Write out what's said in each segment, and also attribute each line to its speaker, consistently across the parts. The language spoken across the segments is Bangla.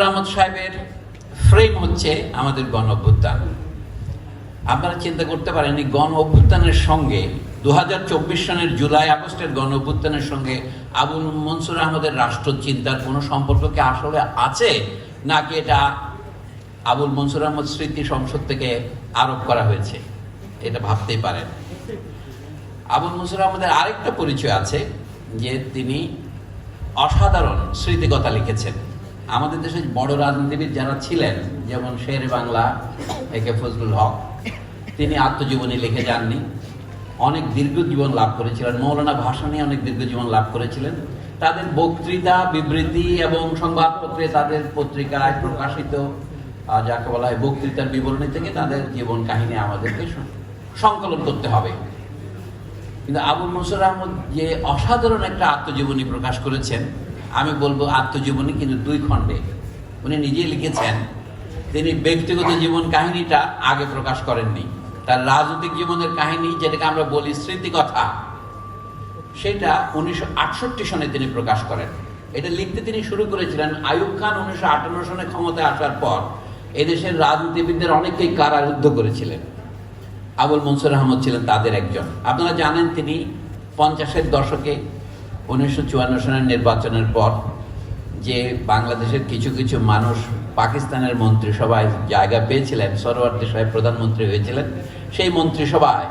Speaker 1: আহমদ সাহেবের ফ্রেম হচ্ছে আমাদের গণ অভ্যুত্থান। আপনারা চিন্তা করতে পারেন এই গণ অভ্যুত্থানের সঙ্গে 2024 সনের জুলাই আগস্টের গণ অভ্যুত্থানের সঙ্গে আবুল মনসুর আহমদের রাষ্ট্রচিন্তার কোনো সম্পর্ক কি আসলে আছে, নাকি এটা আবুল মনসুর আহমদ স্মৃতি সংসদ থেকে আরোপ করা হয়েছে? এটা ভাবতেই পারেন। আবুল মনসুর আহমদের আরেকটা পরিচয় আছে যে তিনি অসাধারণ স্মৃতিকথা লিখেছেন। আমাদের দেশে বড় রাজনীতিবিদ যারা ছিলেন, যেমন শের বাংলা একে ফজলুল হক, তিনি আত্মজীবনী লিখে যাননি, অনেক দীর্ঘ জীবন লাভ করেছিলেন। মৌলানা ভাসানী অনেক দীর্ঘ জীবন লাভ করেছিলেন। তাদের বক্তৃতা, বিবৃতি এবং সংবাদপত্রে, তাদের পত্রিকায় প্রকাশিত যাকে বলা হয় বক্তৃতার বিবরণী থেকে তাদের জীবন কাহিনী আমাদেরকে সংকলন করতে হবে। কিন্তু আবুল মনসুর আহমদ যে অসাধারণ একটা আত্মজীবনী প্রকাশ করেছেন, আমি বলবো আত্মজীবনী কিন্তু 2 খণ্ডে। উনি নিজেই লিখেছেন তিনি ব্যক্তিগত জীবন কাহিনীটা আগে প্রকাশ করেননি, তার রাজনৈতিক জীবনের কাহিনী যেটাকে আমরা বলি স্মৃতিকথা, সেটা 1968 সনে তিনি প্রকাশ করেন। এটা লিখতে তিনি শুরু করেছিলেন আইয়ুব খান 1958 সনে ক্ষমতায় আসার পর এদেশের রাজনীতিবিদদের অনেকেই কারারুদ্ধ করেছিলেন। আবুল মনসুর আহমদ ছিলেন তাদের একজন। আপনারা জানেন তিনি 50-এর দশকে 1954 সনের নির্বাচনের পর যে বাংলাদেশের কিছু কিছু মানুষ পাকিস্তানের মন্ত্রিসভায় জায়গা পেয়েছিলেন, সরওয়ার্দী সাহেব প্রধানমন্ত্রী হয়েছিলেন, সেই মন্ত্রিসভায়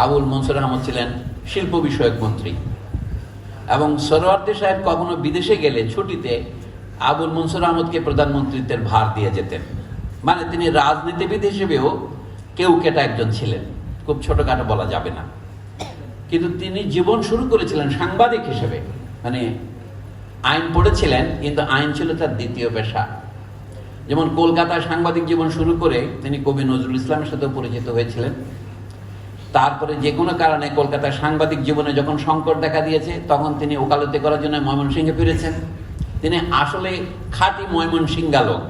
Speaker 1: আবুল মনসুর আহমদ ছিলেন শিল্প বিষয়ক মন্ত্রী। এবং সরওয়ার্দী সাহেব কখনো বিদেশে গেলে ছুটিতে আবুল মনসুর আহমদকে প্রধানমন্ত্রীত্বের ভার দিয়ে যেতেন। মানে তিনি রাজনীতিবিদ হিসেবেও কেউ কেটা একজন ছিলেন, খুব ছোটখাটো বলা যাবে না। কিন্তু তিনি জীবন শুরু করেছিলেন সাংবাদিক হিসেবে, মানে আইন পড়েছিলেন কিন্তু আইন ছিল তার দ্বিতীয় পেশা। যেমন কলকাতায় সাংবাদিক জীবন শুরু করে তিনি কবি নজরুল ইসলামের সাথেও পরিচিত হয়েছিলেন। তারপরে যে কোনো কারণে কলকাতার সাংবাদিক জীবনে যখন সংকট দেখা দিয়েছে, তখন তিনি ওকালতি করার জন্য ময়মনসিংহে ফিরেছেন। তিনি আসলে খাঁটি ময়মনসিংহা লোক,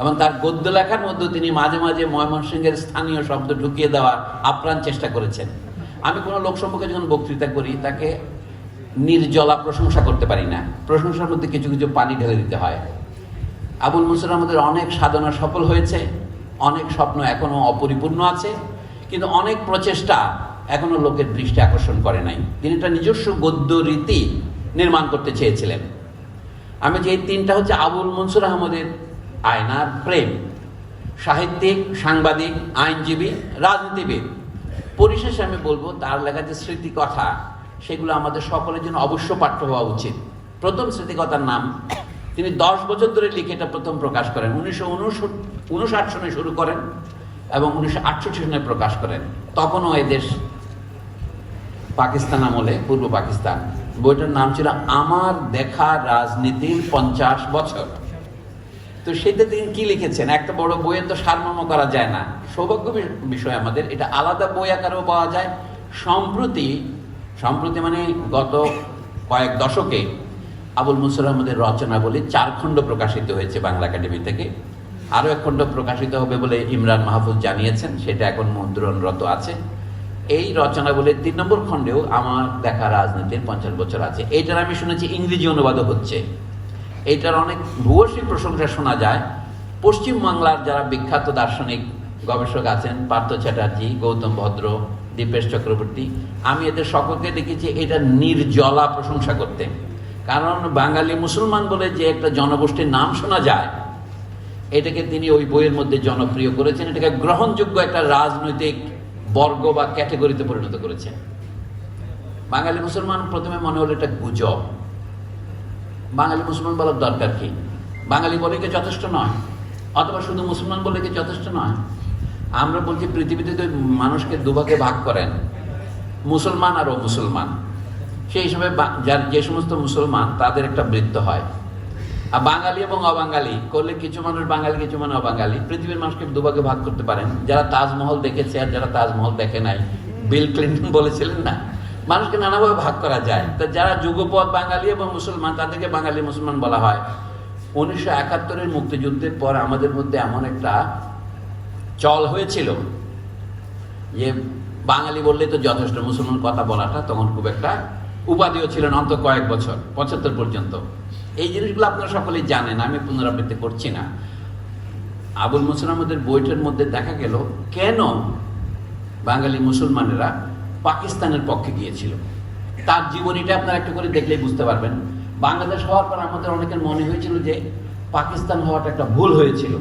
Speaker 1: এবং তার গদ্য লেখার মধ্যে তিনি মাঝে মাঝে ময়মনসিংহের স্থানীয় শব্দ ঢুকিয়ে দেওয়ার আপ্রাণ চেষ্টা করেছেন। আমি কোনো লোক সম্পর্কে যখন বক্তৃতা করি তাকে নির্জলা প্রশংসা করতে পারি না, প্রশংসার মধ্যে কিছু কিছু পানি ঢেলে দিতে হয়। আবুল মনসুর আহমদের অনেক সাধনা সফল হয়েছে, অনেক স্বপ্ন এখনো অপরিপূর্ণ আছে, কিন্তু অনেক প্রচেষ্টা এখনো লোকের দৃষ্টি আকর্ষণ করে নাই। তিনি একটা নিজস্ব গদ্য রীতি নির্মাণ করতে চেয়েছিলেন। আমি যে এই 3টা হচ্ছে আবুল মনসুর আহমদের আয়নার প্রেম: সাহিত্যিক, সাংবাদিক, আইনজীবী, রাজনীতিবিদ। পরিশেষে আমি বলবো তার লেখা যে স্মৃতিকথা, সেগুলো আমাদের সকলের জন্য অবশ্য পাঠ্য হওয়া উচিত। প্রথম স্মৃতিকথার নাম তিনি 10 বছর ধরে লিখে এটা প্রথম প্রকাশ করেন। 1959 সনে শুরু করেন এবং 1968 সনে প্রকাশ করেন। তখনও এদেশ পাকিস্তান আমলে, পূর্ব পাকিস্তান। বইটার নাম ছিল আমার দেখা রাজনীতির 50 বছর। তো সেটা তিনি কি লিখেছেন, একটা বড় বইয়ের তো সারমর্ম করা যায় না। সৌভাগ্য বিষয় আমাদের, এটা আলাদা বই আকারেও পাওয়া যায়। সম্প্রতি মানে গত কয়েক দশকে আবুল মনসুর আহমদের রচনাবলী 4 খণ্ড প্রকাশিত হয়েছে বাংলা একাডেমি থেকে। আরও 1 খণ্ড প্রকাশিত হবে বলে ইমরান মাহফুজ জানিয়েছেন, সেটা এখন মুদ্রণরত আছে। এই রচনাবলীর 3 নম্বর খণ্ডেও আমার দেখা রাজনীতির 50 বছর আছে। এইটার আমি শুনেছি ইংরেজি অনুবাদও হচ্ছে। এইটার অনেক ভূয়সী প্রশংসা শোনা যায়। পশ্চিমবাংলার যারা বিখ্যাত দার্শনিক গবেষক আছেন, পার্থ চ্যাটার্জি, গৌতম ভদ্র, দীপেশ চক্রবর্তী, আমি এদের সকলকে দেখেছি এটা নির্জলা প্রশংসা করতে। কারণ বাঙালি মুসলমান বলে যে একটা জনগোষ্ঠীর নাম শোনা যায়, এটাকে তিনি ওই বইয়ের মধ্যে জনপ্রিয় করেছেন, এটাকে গ্রহণযোগ্য একটা রাজনৈতিক বর্গ বা ক্যাটেগরিতে পরিণত করেছেন। বাঙালি মুসলমান প্রথমে মনে হলো এটা গুজব। বাঙালি মুসলমান বলার দরকার কি? বাঙালি বলে কি যথেষ্ট নয়? অথবা শুধু মুসলমান বলে কি যথেষ্ট নয়? আমরা বলছি পৃথিবীতে তো মানুষকে 2 ভাগে ভাগ করেন, মুসলমান আর অমুসলমান। সেই হিসাবে যে সমস্ত মুসলমান তাদের একটা বৃত্ত হয়। আর বাঙালি এবং অবাঙালি করলে কিছু মানুষ বাঙালি, কিছু মানুষ অবাঙালি। পৃথিবীর মানুষকে 2 ভাগে ভাগ করতে পারেন, যারা তাজমহল দেখেছে আর যারা তাজমহল দেখে নাই। বিল ক্লিন্টন বলেছিলেন না, মানুষকে নানাভাবে ভাগ করা যায়। তো যারা যুগপৎ বাঙালি এবং মুসলমান, তাদেরকে বাঙালি মুসলমান বলা হয়। 1971-এর মুক্তিযুদ্ধের পর আমাদের মধ্যে এমন একটা চল হয়েছিল যে বাঙালি বললে তো যথেষ্ট, মুসলমান কথা বলাটা তখন খুব একটা উপাধিও ছিল না, অন্তত কয়েক বছর, 75 পর্যন্ত। এই জিনিসগুলো আপনারা সকলেই জানেন, আমি পুনরাবৃত্তি করছি না। আবুল মনসুর আহমদের বইটার মধ্যে দেখা গেল কেন বাঙালি মুসলমানেরা পাকিস্তানের পক্ষে গিয়েছিল। তার জীবনীটা আপনারা একটা করে দেখলেই বুঝতে পারবেন। বাংলাদেশ হওয়ার পর আমাদের অনেকের মনে হয়েছিল যে পাকিস্তান হওয়াটা একটা ভুল হয়েছিল।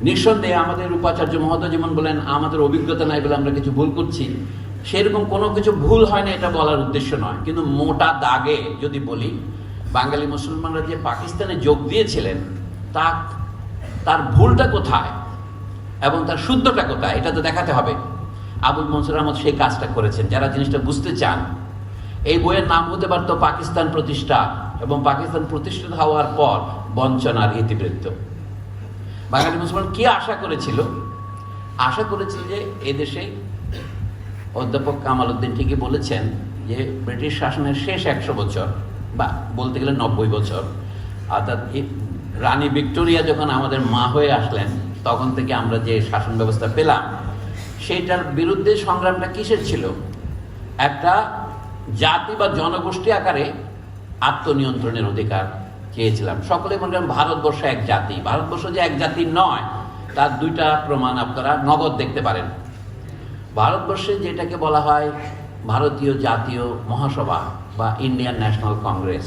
Speaker 1: নিঃসন্দেহে আমাদের উপাচার্য মহোদয় যেমন বলেন আমাদের অভিজ্ঞতা নাই বলে আমরা কিছু ভুল করছি, সেরকম কোনো কিছু ভুল হয় না এটা বলার উদ্দেশ্য নয়। কিন্তু মোটা দাগে যদি বলি, বাঙালি মুসলমানরা যে পাকিস্তানে যোগ দিয়েছিলেন তার ভুলটা কোথায় এবং তার শুদ্ধটা কোথায় এটা তো দেখাতে হবে। আবুল মনসুর আহমদ সেই কাজটা করেছেন। যারা জিনিসটা বুঝতে চান, এই বইয়ের নাম হতে পারত পাকিস্তান প্রতিষ্ঠা, এবং পাকিস্তান প্রতিষ্ঠিত হওয়ার পর বঞ্চনার ইতিবৃত্ত। বাঙালি মুসলমান কি আশা করেছিল? আশা করেছিল যে এদেশে অধ্যাপক কামাল উদ্দিন ঠিকই বলেছেন যে ব্রিটিশ শাসনের শেষ 100 বছর, বা বলতে গেলে 90 বছর, অর্থাৎ রানী ভিক্টোরিয়া যখন আমাদের মা হয়ে আসলেন তখন থেকে আমরা যে শাসন ব্যবস্থা পেলাম, সেইটার বিরুদ্ধে সংগ্রামটা কিসের ছিল? একটা জাতি বা জনগোষ্ঠী আকারে আত্মনিয়ন্ত্রণের অধিকার চেয়েছিলাম। সকলে মনে করেন ভারতবর্ষ এক জাতি। ভারতবর্ষ যে এক জাতি নয় তার দুইটা প্রমাণ আপনারা নগদ দেখতে পারেন। ভারতবর্ষে যেটাকে বলা হয় ভারতীয় জাতীয় মহাসভা বা ইন্ডিয়ান ন্যাশনাল কংগ্রেস,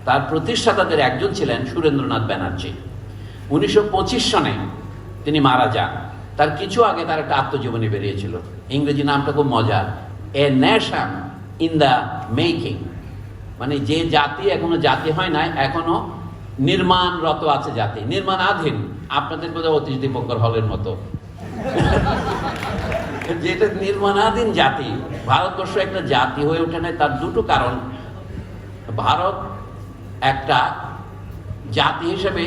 Speaker 1: তার প্রতিষ্ঠাতাদের একজন ছিলেন সুরেন্দ্রনাথ ব্যানার্জি। 1925 সনে তিনি মারা যান। তার কিছু আগে তার একটা আত্মজীবনী বেরিয়েছিল, ইংরেজি নামটা খুব মজার, a nation in the making, মানে যে জাতি এখনো জাতি হয় নাই, এখনো নির্মাণরত আছে জাতি, নির্মাণাধীন। আপনাদের বোধহয় অতীশ দীপঙ্কর হলের মতো যেটা নির্মাণাধীন জাতি। ভারতবর্ষ একটা জাতি হয়ে ওঠে নাই, তার দুটো কারণ। ভারত একটা জাতি হিসেবে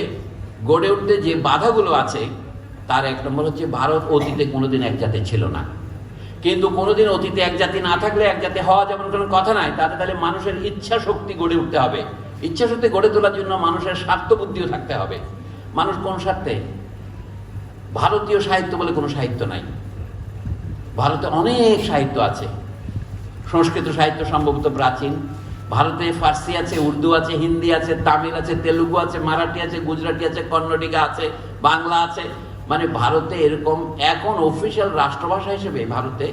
Speaker 1: গড়ে উঠতে যে বাধাগুলো আছে তার এক নম্বর হচ্ছে ভারত অতীতে কোনোদিন এক জাতি ছিল না। কিন্তু কোনোদিন অতীতে এক জাতি না থাকলে এক জাতি হওয়া যেমন কোনো কথা নাই, তাহলে মানুষের ইচ্ছা শক্তি গড়ে উঠতে হবে। ইচ্ছা শক্তি গড়ে তোলার জন্য মানুষের স্বার্থ বুদ্ধিও থাকতে হবে। মানুষ কোন স্বার্থে? ভারতীয় সাহিত্য বলে কোনো সাহিত্য নাই। ভারতে অনেক সাহিত্য আছে। সংস্কৃত সাহিত্য সম্ভবত প্রাচীন। ভারতে ফার্সি আছে, উর্দু আছে, হিন্দি আছে, তামিল আছে, তেলুগু আছে, মারাঠি আছে, গুজরাটি আছে, কন্নডিকা আছে, বাংলা আছে। মানে ভারতে এরকম এখন অফিসিয়াল রাষ্ট্রভাষা হিসেবে ভারতে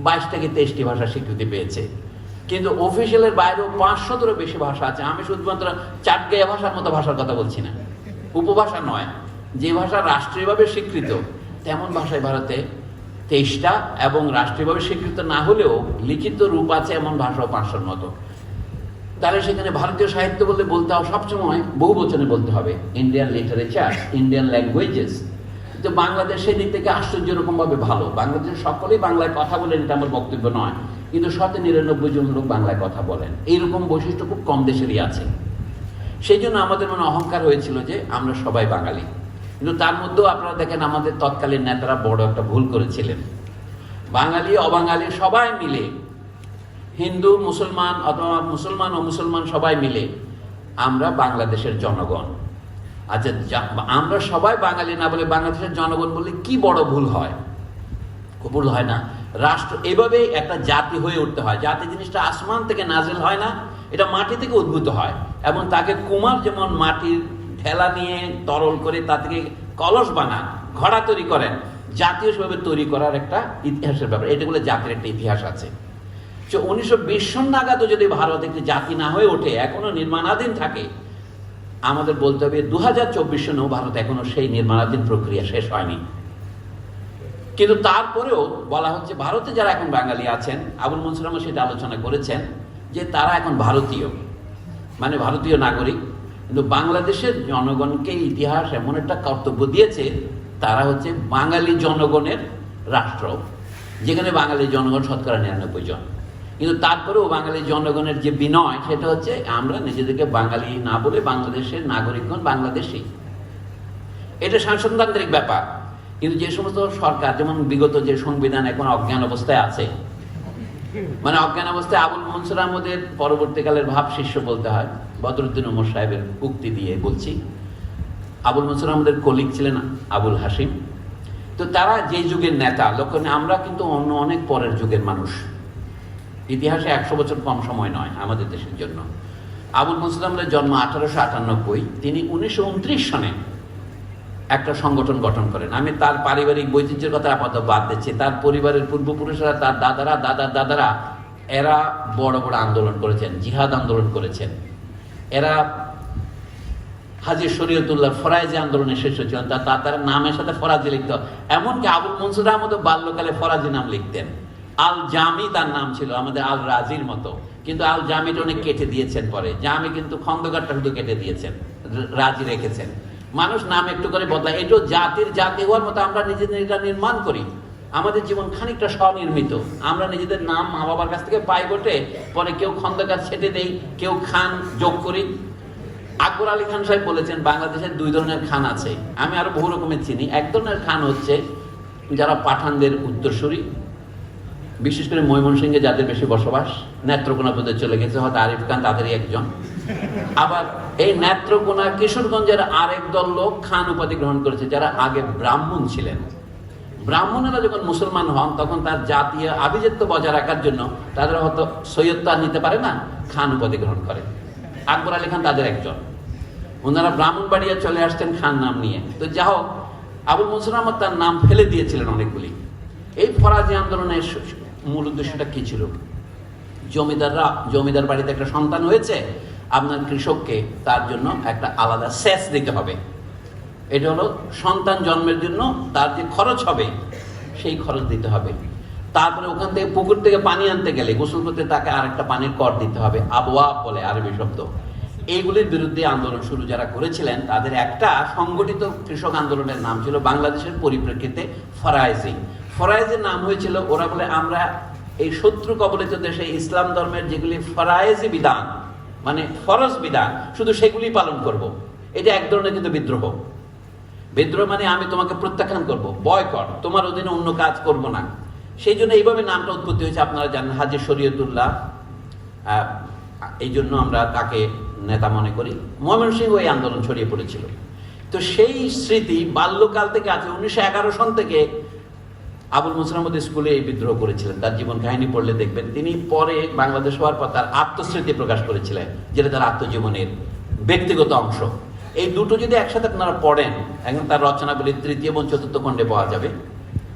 Speaker 1: 22 থেকে 23টি ভাষা স্বীকৃতি পেয়েছে। কিন্তু অফিসিয়ালের বাইরেও 500-এরও বেশি ভাষা আছে। আমি শুধুমাত্র চাটগাঁয়া ভাষার মতো ভাষার কথা বলছি না, উপভাষা নয়, যে ভাষা রাষ্ট্রীয়ভাবে স্বীকৃত তেমন ভাষায় ভারতে 23টা, এবং রাষ্ট্রীয়ভাবে স্বীকৃত না হলেও লিখিত রূপ আছে এমন ভাষাও 500-এর মতো। তাহলে সেখানে ভারতীয় সাহিত্য বলতে হবে সবসময় বহু বচনে বলতে হবে, ইন্ডিয়ান লিটারেচার, ইন্ডিয়ান ল্যাঙ্গুয়েজেস। তো বাংলাদেশ সেই দিক থেকে আশ্চর্য রকম ভাবে ভালো। বাংলাদেশের সকলেই বাংলায় কথা বলেন, এটা আমার বক্তব্য নয়, কিন্তু 99 জন লোক বাংলায় কথা বলেন। এইরকম বৈশিষ্ট্য খুব কম দেশেরই আছে। সেই জন্য আমাদের মনে অহংকার হয়েছিল যে আমরা সবাই বাঙালি। কিন্তু তার মধ্যেও আপনারা দেখেন আমাদের তৎকালীন নেতারা বড় একটা ভুল করেছিলেন। বাঙালি অবাঙালি সবাই মিলে, হিন্দু মুসলমান অথবা মুসলমান ও মুসলমান সবাই মিলে আমরা বাংলাদেশের জনগণ। আচ্ছা, আমরা সবাই বাঙালি না বলে বাংলাদেশের জনগণ বললে কি বড় ভুল হয়? ভুল হয় না। রাষ্ট্র এভাবে একটা জাতি হয়ে উঠতে হয়। জাতি জিনিসটা আসমান থেকে নাজিল হয় না, এটা মাটি থেকে উদ্ভূত হয়। এবং তাকে কুমার যেমন মাটির ঠেলা নিয়ে তরল করে তা থেকে কলস বানান, ঘোড়া তৈরি করেন, জাতীয় হিসেবে তৈরি করার একটা ইতিহাসের ব্যাপার। এটা বলে জাতির একটা ইতিহাস আছে। 1920 সন নাগাদও যদি ভারত একটি জাতি না হয়ে ওঠে, এখনো নির্মাণাধীন থাকে, আমাদের বলতে হবে 2024 সনেও ভারত এখনো সেই নির্মাণাধীন প্রক্রিয়া শেষ হয়নি। কিন্তু তারপরেও বলা হচ্ছে ভারতে যারা এখন বাঙালি আছেন, আবুল মনসুর আহমদ সেটা আলোচনা করেছেন যে তারা এখন ভারতীয়, মানে ভারতীয় নাগরিক। কিন্তু বাংলাদেশের জনগণকে ইতিহাস এমন একটা কর্তব্য দিয়েছে, তারা হচ্ছে বাঙালি জনগণের রাষ্ট্র, যেখানে বাঙালি জনগণ 99% জন। কিন্তু তারপরেও বাঙালি জনগণের যে বিনয়, সেটা হচ্ছে আমরা নিজেদেরকে বাঙালি না বলে বাংলাদেশের নাগরিকগণ বাংলাদেশী। এটা শাসনতান্ত্রিক ব্যাপার। কিন্তু যে সমস্ত সরকার, যেমন বিগত যে সংবিধান এখন অজ্ঞান অবস্থায় আছে, মানে অজ্ঞান অবস্থায় আবুল মনসুর আহমদের পরবর্তীকালের ভাব শিষ্য বলতে হয়, বদরুদ্দিন ওমর সাহেবের উক্তি দিয়ে বলছি। আবুল মনসুর আহমদের কলিগ ছিলেন আবুল হাসিম। তো তারা যে যুগের নেতা, লক্ষ্য আমরা কিন্তু অন্য অনেক পরের যুগের মানুষ। ইতিহাসে 100 বছর কম সময় নয় আমাদের দেশের জন্য। আবুল মনসুর আহমদের জন্ম 1898, তিনি 1929 সনে একটা সংগঠন গঠন করেন। আমি তার পারিবারিক বৈচিত্র্যের কথা আপাতত বাদ দিচ্ছি। তার পরিবারের পূর্বপুরুষরা, তার দাদারা, দাদারা, এরা বড় বড় আন্দোলন করেছেন, জিহাদ আন্দোলন করেছেন। এরা হাজী শরীয়তুল্লাহ ফরাজি আন্দোলনের শেষ হয়েছিলেন। তার নামের সাথে ফরাজি লিখত। এমনকি আবুল মনসুর আহমদ বাল্যকালে ফরাজি নাম লিখতেন। আল জামি তার নাম ছিল, আমাদের আল রাজির মতো, কিন্তু আল জামিটা অনেক কেটে দিয়েছেন পরে। জামি কিন্তু খন্দকারটা শুধু কেটে দিয়েছেন, রাজি রেখেছেন। মানুষ নাম একটু করে বদলায়। এটাও জাতি হওয়ার মতো আমরা নিজেদের নির্মাণ করি। আমাদের জীবন খানিকটা স্বনির্মিত। আমরা নিজেদের নাম মা বাবার কাছ থেকে পাই বটে, পরে কেউ খন্দকার ছেটে দেই, কেউ খান যোগ করি। আকবর আলী খান সাহেব বলেছেন বাংলাদেশের 2 ধরনের খান আছে। আমি আরো বহু রকমের চিনি। এক ধরনের খান হচ্ছে যারা পাঠানদের উত্তরসূরি, বিশেষ করে ময়মনসিংহে যাদের বেশি বসবাস, নেত্রকোনা পর্যন্ত চলে গেছে, হয়তো আরিফ খান তাদেরই একজন। আবার এই নেত্রকোনা কিশোরগঞ্জের আরেক দল লোক খান উপাধি গ্রহণ করেছে, যারা আগে ব্রাহ্মণ ছিলেন। ব্রাহ্মণেরা যখন মুসলমান হন তখন তার জাতীয় আভিজাত্য বজায় রাখার জন্য তাদের হয়তো সৈয়দ তো আর নিতে পারে না, খান উপাধি গ্রহণ করে। আকবর আলী খান তাদের একজন। ওনারা ব্রাহ্মণবাড়িয়া চলে আসছেন খান নাম নিয়ে। তো যা হোক, আবুল মনসুর আহমদ তার নাম ফেলে দিয়েছিলেন অনেকগুলি। এই ফরাজি আন্দোলনের মূল উদ্দেশ্যটা কি ছিল? জমিদার বাড়িতে একটা সন্তান হয়েছে, আপনার কৃষককে তার জন্য একটা আলাদা সেচ দিতে হবে। এটা হলো সন্তান জন্মের জন্য তার যে খরচ হবে সেই খরচ দিতে হবে। তারপরে ওখান থেকে পুকুর থেকে পানি আনতে গেলে গোসল করতে তাকে আরেকটা পানির কর দিতে হবে, আবওয়াব বলে আরবি শব্দ। এইগুলির বিরুদ্ধে আন্দোলন শুরু যারা করেছিলেন তাদের একটা সংগঠিত কৃষক আন্দোলনের নাম ছিল বাংলাদেশের পরিপ্রেক্ষিতে ফরায়েজি। ফরায়েজির নাম হয়েছিল, ওরা বলে আমরা এই শত্রু কবলিত দেশে ইসলাম ধর্মের যেগুলি ফরায়েজি বিধান, মানে ফরজ বিধান, শুধু সেগুলি পালন করব। এটা এক ধরনের কিন্তু বিদ্রোহ। বিদ্রোহ মানে আমি তোমাকে প্রত্যাখ্যান করব, বয়কট, তোমার অধীনে অন্য কাজ করব না। সেই জন্য এইভাবে নামটা উৎপত্তি হয়েছে। আপনারা জানেন হাজী শরীয়তুল্লাহ, এই জন্য আমরা তাকে নেতা মনে করি। ময়মনসিংহ ওই আন্দোলন ছড়িয়ে পড়েছিল। তো সেই স্মৃতি বাল্যকাল থেকে আছে। 1911 সন থেকে আবুল মনসুর আহমদ স্কুলে এই বিদ্রোহ করেছিলেন। তার জীবন কাহিনী পড়লে দেখবেন তিনি পরে বাংলাদেশ হওয়ার পর তার আত্মস্মৃতি প্রকাশ করেছিলেন, যেটা তার আত্মজীবনের ব্যক্তিগত অংশ। এই দুটো যদি একসাথে আপনারা পড়েন, এখন তার রচনাগুলি 3য় এবং 4র্থ খণ্ডে পাওয়া যাবে।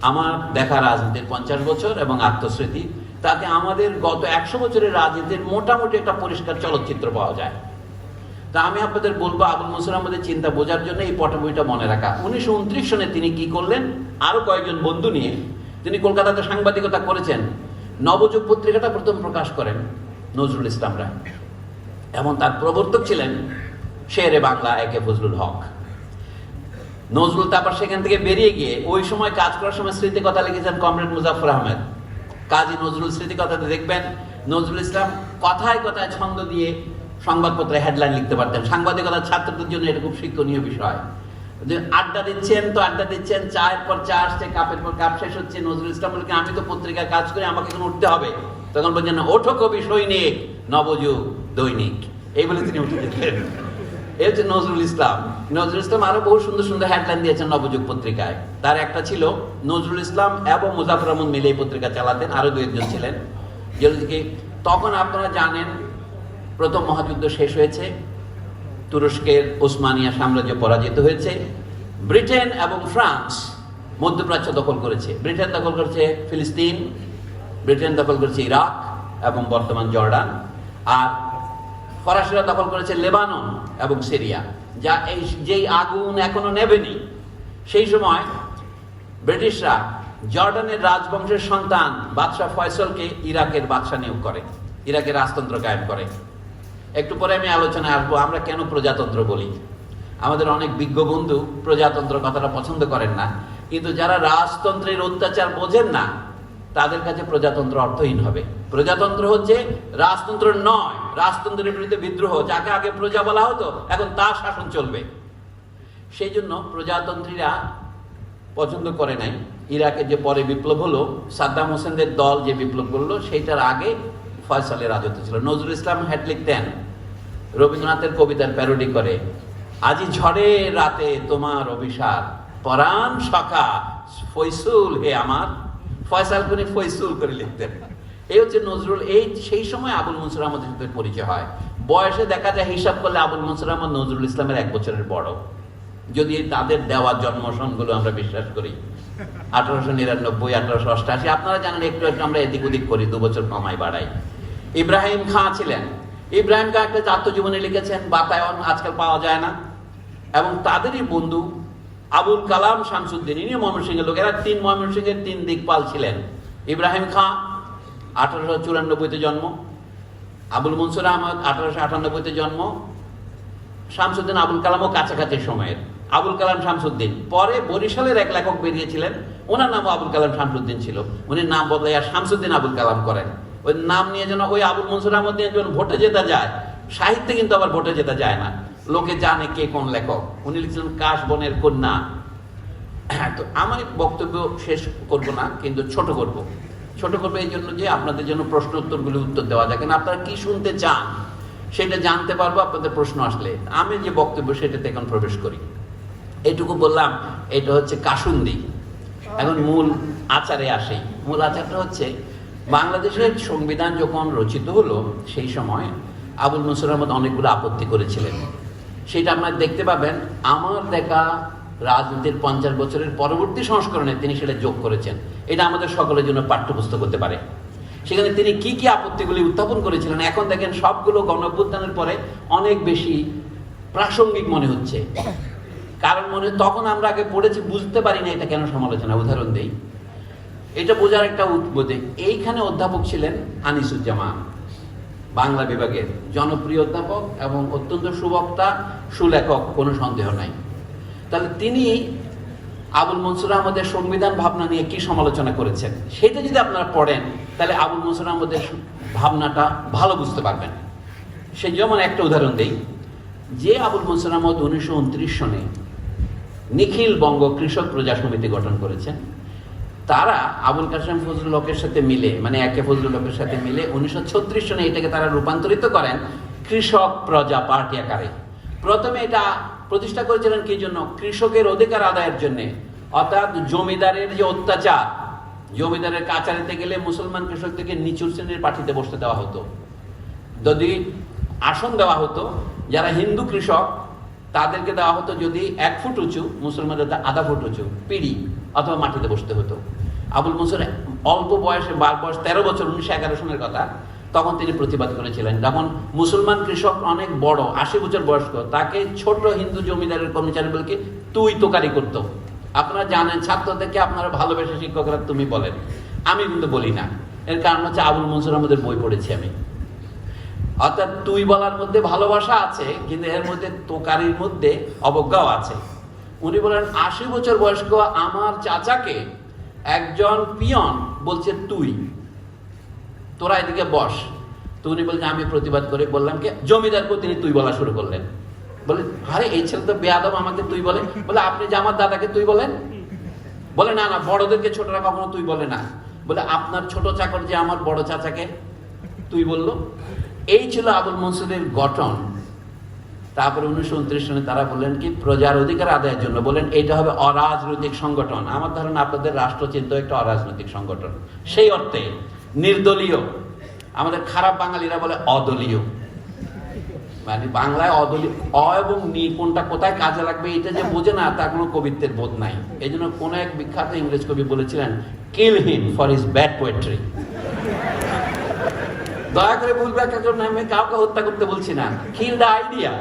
Speaker 1: আমার দেখা রাজনীতির 50 বছর এবং আত্মস্মৃতি, তাতে আমাদের গত 100 বছরের রাজনীতির মোটামুটি একটা পরিষ্কার চলচ্চিত্র পাওয়া যায়। তা আমি আপনাদের বলবো আবুল মনসুর আহমদের চিন্তা বোঝার জন্য এই পটভূমিটা মনে রাখা। 1929 সনে তিনি কি করলেন, আরো কয়েকজন বন্ধু নিয়ে তিনি কলকাতাতে সাংবাদিকতা করেছেন। নবযুগ পত্রিকাটা প্রথম প্রকাশ করেন নজরুল ইসলাম রায়, এবং তার প্রবর্তক ছিলেন শেরে বাংলা একে ফজলুল হক। নজরুল তারপর সেখান থেকে বেরিয়ে গিয়ে ওই সময় কাজ করার সময় স্মৃতিকথা লিখেছেন কমরেড মুজাফফর আহমেদ। কাজী নজরুল স্মৃতিকথাতে দেখবেন নজরুল ইসলাম কথায় কথায় ছন্দ দিয়ে সংবাদপত্রে হেডলাইন লিখতে পারতেন। সাংবাদিকতার ছাত্রদের জন্য এটা খুব শিক্ষণীয় বিষয়। আড্ডা দিচ্ছেন তো আড্ডা দিচ্ছেন, চায়ের পর চা আসছে, কাপের পর কাপ শেষ হচ্ছে। নজরুল ইসলাম বলছেন আমি তো পত্রিকায় কাজ করি, আমাকে এখন উঠতে হবে। তখন বলছেন ওঠো কবি সৈনিক, নবযুগ দৈনিক, এই বলে তিনি উঠে যেতেন। এই হচ্ছে নজরুল ইসলাম। নজরুল ইসলাম আরো বহু সুন্দর সুন্দর হেডলাইন দিয়েছেন নবযুগ পত্রিকায়। তার একটা ছিল নজরুল ইসলাম এবং মুজাফফর আহমদ মিলে এই পত্রিকা চালাতেন, আরো 2-1 জন ছিলেন। যেদিকে তখন আপনারা জানেন প্রথম মহাযুদ্ধ শেষ হয়েছে, তুরস্কের ওসমানিয়া সাম্রাজ্য পরাজিত হয়েছে, ব্রিটেন এবং ফ্রান্স মধ্যপ্রাচ্য দখল করেছে। ব্রিটেন দখল করেছে ফিলিস্তিন, ব্রিটেন দখল করেছে ইরাক এবং বর্তমান জর্ডান, আর ফরাসিরা দখল করেছে লেবানন এবং সিরিয়া। যা যেই আগুন এখনো নেবেনি। সেই সময় ব্রিটিশরা জর্ডানের রাজবংশের সন্তান বাদশাহ ফয়সলকে ইরাকের বাদশাহ নিয়োগ করে, ইরাকের রাজতন্ত্র কায়েম করে। একটু পরে আমি আলোচনায় আসবো আমরা কেন প্রজাতন্ত্র বলি। আমাদের অনেক বিজ্ঞ বন্ধু প্রজাতন্ত্র কথাটা পছন্দ করেন না, কিন্তু যারা রাজতন্ত্রের অত্যাচার বোঝেন না তাদের কাছে প্রজাতন্ত্র অর্থহীন হবে। প্রজাতন্ত্র হচ্ছে রাজতন্ত্র নয়, রাজতন্ত্রের বিরুদ্ধে বিদ্রোহ। যাকে আগে প্রজা বলা হতো এখন তার শাসন চলবে। সেই জন্য প্রজাতন্ত্রীরা পছন্দ করে নাই। ইরাকে যে পরে বিপ্লব হলো, সাদ্দাম হোসেনদের দল যে বিপ্লব করলো, সেইটার আগে ফয়সালের রাজত্ব ছিল। নজরুল ইসলাম হেড লিখতেন রবীন্দ্রনাথের কবিতার প্যারোডি করে, আজি ঝড়ে রাতে তোমার অভিশাপ, পরাণ সখা ফয়সুল হে আমার। ফয়সাল করে ফয়সুল করে লিখতেন। এই হচ্ছে নজরুল। এই সেই সময় আবুল মনসুর আহমদের সাথে পরিচয় হয়। বয়সে দেখা যায় হিসাব করলে আবুল মনসুর আহমদ নজরুল ইসলামের 1 বছরের বড়, যদি তাদের দেওয়া জন্মসনগুলো আমরা বিশ্বাস করি। 1899, 1888, আপনারা জানেন একটু একটু আমরা এদিক ওদিক করি, 2 বছর কমাই বাড়াই। ইব্রাহিম খাঁ ছিলেন, ইব্রাহিম খাঁ একটা আত্মজীবনী লিখেছেন, বাতায়ন আজকাল পাওয়া যায় না। এবং তাদেরই বন্ধু আবুল কালাম শামসুদ্দিন, ইনি ময়মনসিংহের লোক, এরা 3 ময়মনসিংহের 3 দিকপাল ছিলেন। ইব্রাহিম খাঁ 1894-তে জন্ম, আবুল মনসুর আহমদ 1898-তে জন্ম, শামসুদ্দিন আবুল কালামও কাছাকাছি সময়ের। আবুল কালাম শামসুদ্দিন পরে বরিশালের এক লেখক বেরিয়েছিলেন, ওনার নামও আবুল কালাম শামসুদ্দিন ছিল, উনি নাম বদলাইয়া শামসুদ্দিন আবুল কালাম করেন। ওই নাম নিয়ে যেন ওই আবুল মনসুর আহমদ নিয়ে যখন ভোটে জেতা যায়, সাহিত্যে কিন্তু আবার ভোটে জেতা যায় না, লোকে জানে কে কোন লেখক। উনি লিখছিলেন কাশ বনের কন্যা। তো আমার বক্তব্য শেষ করব না, কিন্তু ছোট করব এই জন্য যে আপনাদের জন্য প্রশ্ন উত্তরগুলি উত্তর দেওয়া যায়, কেন আপনারা কি শুনতে চান সেটা জানতে পারবো আপনাদের প্রশ্ন আসলে। আমি যে বক্তব্য সেটাতে এখন প্রবেশ করি, এইটুকু বললাম। এটা হচ্ছে কাসুন্দি। এখন মূল আচারে আসি। মূল আচারটা হচ্ছে, বাংলাদেশের সংবিধান যখন রচিত হলো সেই সময় আবুল মনসুর আহমদ অনেকগুলো আপত্তি করেছিলেন। সেটা আপনারা দেখতে পাবেন আমার দেখা রাজনীতির 50 বছরের পরবর্তী সংস্করণে তিনি সেটা যোগ করেছেন। এটা আমাদের সকলের জন্য পাঠ্যপুস্তক হতে পারে। সেখানে তিনি কি কি আপত্তিগুলি উত্থাপন করেছিলেন, এখন দেখেন সবগুলো গণঅভ্যুত্থানের পরে অনেক বেশি প্রাসঙ্গিক মনে হচ্ছে। কারণ তখন আমরা আগে পড়েছি, বুঝতে পারি না এটা কেন সমালোচনা। উদাহরণ দেই, এটা বোঝার একটা উদ্বোধে। এইখানে অধ্যাপক ছিলেন আনিসুজ্জামান, বাংলা বিভাগের জনপ্রিয় অধ্যাপক এবং অত্যন্ত সুবক্তা, সুলেখক, কোনো সন্দেহ নাই। তাহলে তিনি আবুল মনসুর আহমদের সংবিধান ভাবনা নিয়ে কি সমালোচনা করেছেন সেটা যদি আপনারা পড়েন, তাহলে আবুল মনসুর আহমদের ভাবনাটা ভালো বুঝতে পারবেন। সেই যেমন একটা উদাহরণ দেই, যে আবুল মনসুর আহমদ 1929 সনে নিখিল বঙ্গ কৃষক প্রজা সমিতি গঠন করেছেন, তারা আবুল কাসেম ফজলুল হকের সাথে মিলে, মানে একে ফজলুল হকের সাথে মিলে 1936 সনে এটাকে তারা রূপান্তরিত করেন কৃষক প্রজা পার্টি আকারে। প্রথমে এটা প্রতিষ্ঠা করেছিলেন কি জন্য? কৃষকের অধিকার আদায়ের জন্য। অর্থাৎ জমিদারের যে অত্যাচার, জমিদারের কাছারিতে গেলে মুসলমান কৃষকদেরকে নিচু শ্রেণীর পার্টিতে বসতে দেওয়া হতো। যদি আসন দেওয়া হতো, যারা হিন্দু কৃষক তাদেরকে দেওয়া হতো যদি 1 ফুট উঁচু, মুসলমানদের 1/2 ফুট উঁচু পিড়ি অথবা মাটিতে বসতে হতো। আবুল মনসুর অল্প বয়সে, বয়স 13 বছর, 1911 সনের কথা, তখন তিনি প্রতিবাদ করেছিলেন। যেমন মুসলমান কৃষক অনেক বড়, 80 বছর বয়স্ক, তাকে ছোট হিন্দু জমিদারের কর্মচারী বলকে তুই তোকারি করত। আপনারা জানেন, ছাত্রদেরকে আপনারা ভালোবেসে শিক্ষকরা তুমি বলেন, আমি কিন্তু বলি না। এর কারণ হচ্ছে আবুল মনসুর আহমদের বই পড়েছি আমি। অর্থাৎ তুই বলার মধ্যে ভালোবাসা আছে, কিন্তু এর মধ্যে তোকারির মধ্যে অবজ্ঞাও আছে। উনি বলেন 80 বছর বয়স্ক আমার চাচাকে একজন পিয়ন বলছে তুই, তোরা এদিকে বস। তো উনি বলছেন, আমি প্রতিবাদ করে বললাম কি, জমিদারকেও তিনি তুই বলা শুরু করলেন। বলে আরে এই ছেলে তো বেয়াদব, আমাকে তুই বলে। বলে আপনি যে আমার দাদাকে তুই বলেন? বলে না না, বড়দেরকে ছোটরা কখনো তুই বলে না। বলে আপনার ছোট চাকর যে আমার বড় চাচাকে তুই বললো। এই ছিল আবুল মনসুরের গঠন। তারপরে 1929 সনে তারা বললেন কি, প্রজার অধিকার আদায়ের জন্য বলেন এটা হবে অরাজনৈতিক সংগঠন। আমার ধারণা আপনাদের রাষ্ট্রচিন্তা একটা অরাজনৈতিক সংগঠন, সেই অর্থে নির্দলীয়। আমাদের খারাপ বাঙালিরা বলে অদলীয়, মানে বাংলায় অদলীয়। অ এবং নি কোনটা কোথায় কাজে লাগবে এটা যে বোঝে না, তার কোনো কবিত্বের বোধ নাই। এই জন্য কোন এক বিখ্যাত ইংরেজ কবি বলেছিলেন, kill him for his bad poetry. দয়া করে ভুল ব্যাখ্যা করুন, আমি কাউকে হত্যা করতে বলছি না। কিল দ্য আইডিয়া,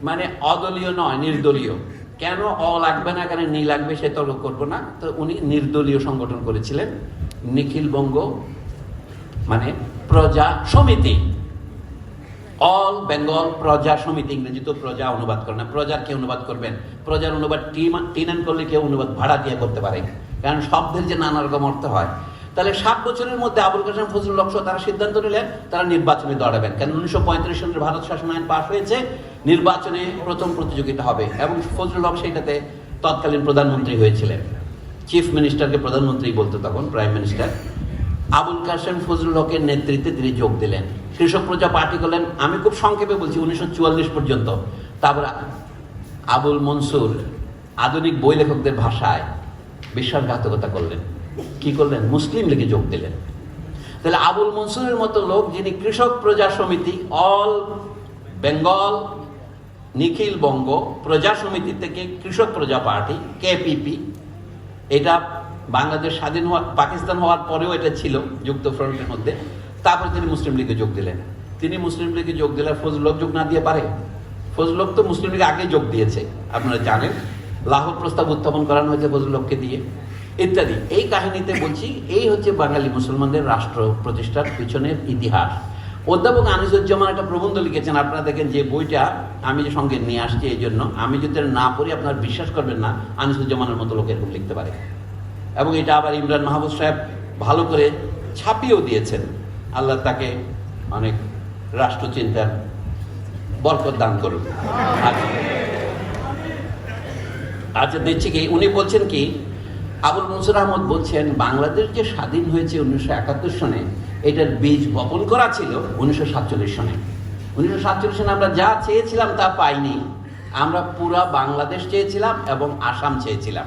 Speaker 1: মানে অদলীয় নয়, নির্দলীয়। কেন অ লাগবে না, কেন নি লাগবে সে তর্ক করবো না। তো উনি নির্দলীয় সংগঠন করেছিলেন, নিখিল বঙ্গ মানে প্রজা সমিতি, অল বেঙ্গল প্রজা সমিতি। ইংরেজি তো প্রজা অনুবাদ করে না, প্রজার কে অনুবাদ করবেন? প্রজার অনুবাদ টিনান করলে কেউ অনুবাদ ভাড়া দিয়ে করতে পারে, কারণ শব্দের যে নানা রকম অর্থ হয়। তাহলে 7 বছরের মধ্যে আবুল কাসেম ফজলুল হক তারা সিদ্ধান্ত নিলেন তারা নির্বাচনে দাঁড়াবেন। কারণ 1935 সনের ভারত শাসন আইন পাশ হয়েছে, নির্বাচনে প্রথম প্রতিযোগিতা হবে। এবং ফজলুল হক সেইটাতে তৎকালীন প্রধানমন্ত্রী হয়েছিলেন। চিফ মিনিস্টারকে প্রধানমন্ত্রী বলতো তখন, প্রাইম মিনিস্টার। আবুল কাসেম ফজলুল হকের নেতৃত্বে তিনি যোগ দিলেন, কৃষক প্রজা পার্টি করলেন। আমি খুব সংক্ষেপে বলছি, 1944 পর্যন্ত। তারপর আবুল মনসুর আধুনিক বই লেখকদের ভাষায় বিশ্বাসঘাতকতা করলেন। কি করলেন? মুসলিম লীগে যোগ দিলেন। তাহলে আবুল মনসুরের মতো লোক, যিনি কৃষক প্রজা সমিতি, অল বেঙ্গল নিখিল বঙ্গ প্রজা সমিতি থেকে কৃষক প্রজা পার্টি কেপিপি, এটা বাংলাদেশ স্বাধীন হওয়া, পাকিস্তান হওয়ার পরেও এটা ছিল যুক্ত ফ্রন্টের মধ্যে। তারপরে তিনি মুসলিম লীগে যোগ দিলেন। তিনি মুসলিম লীগে যোগ দিলে ফজলুল হক যোগ না দিয়ে পারে? ফজলুল হক তো মুসলিম লীগে আগে যোগ দিয়েছে, আপনারা জানেন। লাহোর প্রস্তাব উত্থাপন করানো হয়েছে ফজলুল হককে দিয়ে, ইত্যাদি। এই কাহিনীতে বলছি, এই হচ্ছে বাঙালি মুসলমানদের রাষ্ট্র প্রতিষ্ঠার পিছনের ইতিহাস। অধ্যাপক আনিসুজ্জামান একটা প্রবন্ধ লিখেছেন, আপনারা দেখেন যে বইটা আমি যে সঙ্গে নিয়ে আসছি, এই জন্য আমি যদি না পড়ি আপনারা বিশ্বাস করবেন না আনিসুজ্জামানের মতো লোক এরকম লিখতে পারে। এবং এটা আবার ইমরান মাহবুব সাহেব ভালো করে ছাপিয়েও দিয়েছেন। আল্লাহ তাকে অনেক রাষ্ট্রচিন্তার বরকত দান করুন। আচ্ছা, দেখছি কি উনি বলছেন কি, আবুল মনসুর আহমদ বলছেন বাংলাদেশ যে স্বাধীন হয়েছে 1971 সনে, এটার বীজ বপন করা ছিল 1947 সনে। 1947 সনে আমরা যা চেয়েছিলাম তা পাইনি। আমরা পুরা বাংলাদেশ চেয়েছিলাম এবং আসাম চেয়েছিলাম,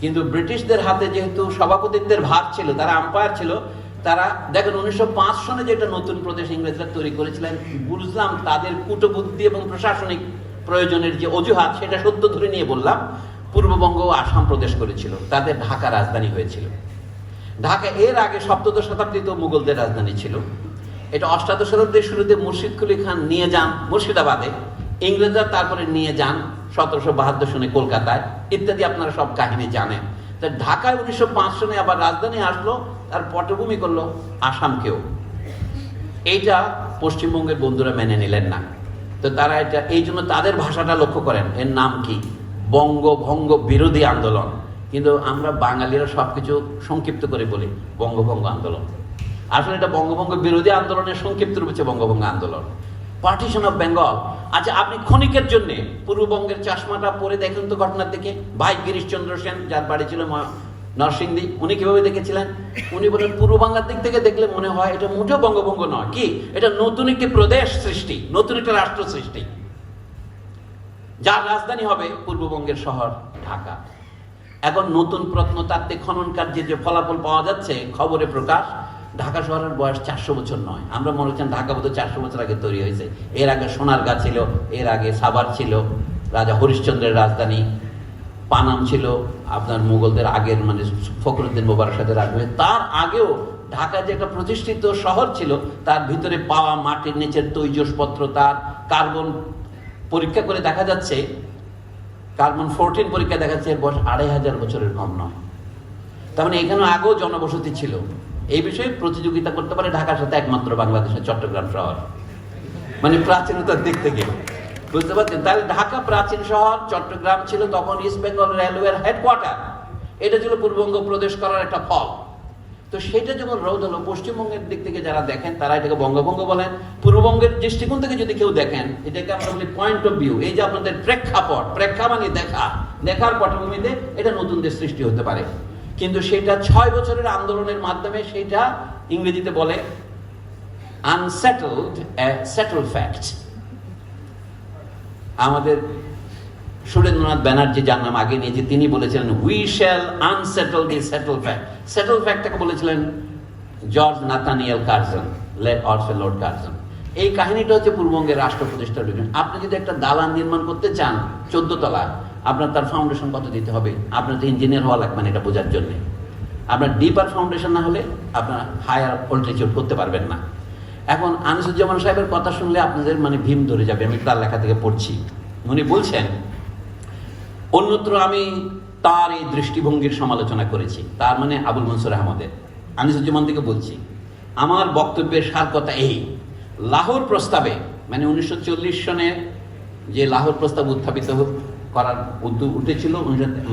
Speaker 1: কিন্তু ব্রিটিশদের হাতে যেহেতু সভাপতিত্বের ভার ছিল, তারা আম্পায়ার ছিল, তারা দেখেন 1905 সনে যেটা নতুন প্রদেশ ইংরেজরা তৈরি করেছিলেন, বুঝলাম তাদের কূটবুদ্ধি এবং প্রশাসনিক প্রয়োজনের যে অজুহাত, সেটা সত্য ধরে নিয়ে বললাম পূর্ববঙ্গ ও আসাম প্রদেশ করেছিল, তাদের ঢাকা রাজধানী হয়েছিল। ঢাকা এর আগে সপ্তদশ শতাব্দীতে মুঘলদের রাজধানী ছিল। এটা অষ্টাদশ শতাব্দীর শুরুতে মুর্শিদ কুলি খান নিয়ে যান মুর্শিদাবাদে, ইংরেজরা তারপরে নিয়ে যান 1772 সনে কলকাতায়, ইত্যাদি। আপনারা সব কাহিনী জানেন। তা ঢাকায় 1905 সনে আবার রাজধানী আসলো, তার পটভূমি করলো আসামকেও। এইটা পশ্চিমবঙ্গের বন্ধুরা মেনে নিলেন না। তো তারা এটা, এই জন্য তাদের ভাষাটা লক্ষ্য করেন, এর নাম কি, বঙ্গভঙ্গ বিরোধী আন্দোলন। কিন্তু আমরা বাঙালিরা সবকিছু সংক্ষিপ্ত করে বলি বঙ্গভঙ্গ আন্দোলন। আসলে এটা বঙ্গভঙ্গ বিরোধী আন্দোলনের সংক্ষিপ্ত রূপ হচ্ছে বঙ্গভঙ্গ আন্দোলন, পার্টিশন অফ বেঙ্গল। আচ্ছা, আপনি ক্ষণিকের জন্য পূর্ববঙ্গের চশমাটা পরে দেখুন তো ঘটনার দিকে। ভাই গিরিশচন্দ্র সেন, যার বাড়ি ছিল নরসিংদী, উনি কিভাবে দেখেছিলেন? উনি বলেন পূর্ব বাংলার দিক থেকে দেখলে মনে হয় এটা মোটেও বঙ্গভঙ্গ নয়, কি এটা নতুন একটি প্রদেশ সৃষ্টি, নতুন একটা রাষ্ট্র সৃষ্টি, যার রাজধানী হবে পূর্ববঙ্গের শহর ঢাকা। এখন নতুন প্রত্নতাত্ত্বিক খনন কার্যে যে ফলাফল পাওয়া যাচ্ছে, খবরে প্রকাশ, ঢাকা শহরের বয়স 400 বছর নয়। আমরা মনে হচ্ছেন ঢাকা বোধ 400 বছর আগে তৈরি হয়েছে। এর আগে সোনারগাঁ ছিল, এর আগে সাভার ছিল, রাজা হরিশ্চন্দ্রের রাজধানী, পানাম ছিল আপনার মুঘলদের আগের, মানে ফখরুদ্দিন মোবারকের সাথে রাজধানী। তার আগেও ঢাকা যে একটা প্রতিষ্ঠিত শহর ছিল, তার ভিতরে পাওয়া মাটির নিচের তৈজসপত্র, তার কার্বন পরীক্ষা করে দেখা যাচ্ছে, কার্বন 14 পরীক্ষা দেখা যাচ্ছে এর বয়স 2500 বছরের কম নয়। তার মানে এখানে আগেও জনবসতি ছিল। এই বিষয়ে প্রতিযোগিতা করতে পারে ঢাকার সাথে একমাত্র বাংলাদেশের চট্টগ্রাম শহর, মানে প্রাচীনতার দিক থেকে, বুঝতে পারছেন? তাহলে ঢাকা প্রাচীন শহর, চট্টগ্রাম ছিল তখন ইস্ট বেঙ্গল রেলওয়ের হেডকোয়ার্টার। এটা ছিল পূর্ববঙ্গ প্রদেশ করার একটা ফল। তো সেটা যখন রোধ হলো, পশ্চিমবঙ্গের দিক থেকে যারা দেখেন তারা এটাকে বঙ্গভঙ্গ বলেন। পূর্ববঙ্গের দৃষ্টিকোণ থেকে যদি কেউ দেখেন, এটাকে আমরা বলি পয়েন্ট অফ ভিউ। এই যে আপনাদের প্রেক্ষাপট, প্রেক্ষা মানে দেখা, দেখার পটভূমিতে এটা নতুন দেশ সৃষ্টি হতে পারে। কিন্তু সেটা 6 বছরের আন্দোলনের মাধ্যমে সেটা ইংরেজিতে বলে আনসেটেলড সেটেলড ফ্যাক্ট। আমাদের সুরেন্দ্রনাথ ব্যানার্জি, যার নাম আগে নিয়েছে, তিনি বলেছিলেন we shall unsettle the settle fact. Settle ফ্যাক্টটাকে বলেছিলেন George Nathaniel Curzon, Lord Curzon. এই কাহিনীটা হচ্ছে পূর্ববঙ্গের রাষ্ট্র প্রতিষ্ঠার বিষয়। আপনি যদি একটা দালান নির্মাণ করতে চান 14 তলা, আপনার তার ফাউন্ডেশন কত দিতে হবে? আপনার তো ইঞ্জিনিয়ার হওয়া লাগবে না এটা বোঝার জন্য। আপনার ডিপার ফাউন্ডেশন না হলে আপনার হায়ার অল্টিটিউড করতে পারবেন না। এখন আনিসুজ্জামান সাহেবের কথা শুনলে আপনাদের মানে ভীম ধরে যাবে। আমি তার লেখা থেকে পড়ছি। উনি বলছেন, অন্যত্র আমি তার এই দৃষ্টিভঙ্গির সমালোচনা করেছি, তার মানে আবুল মনসুর আহমদের। আনিসুজ্জামান থেকে বলছি, আমার বক্তব্যের সার কথা এই, লাহোর প্রস্তাবে, মানে 1940 সনে যে লাহোর প্রস্তাব উত্থাপিত করার উঠেছিল,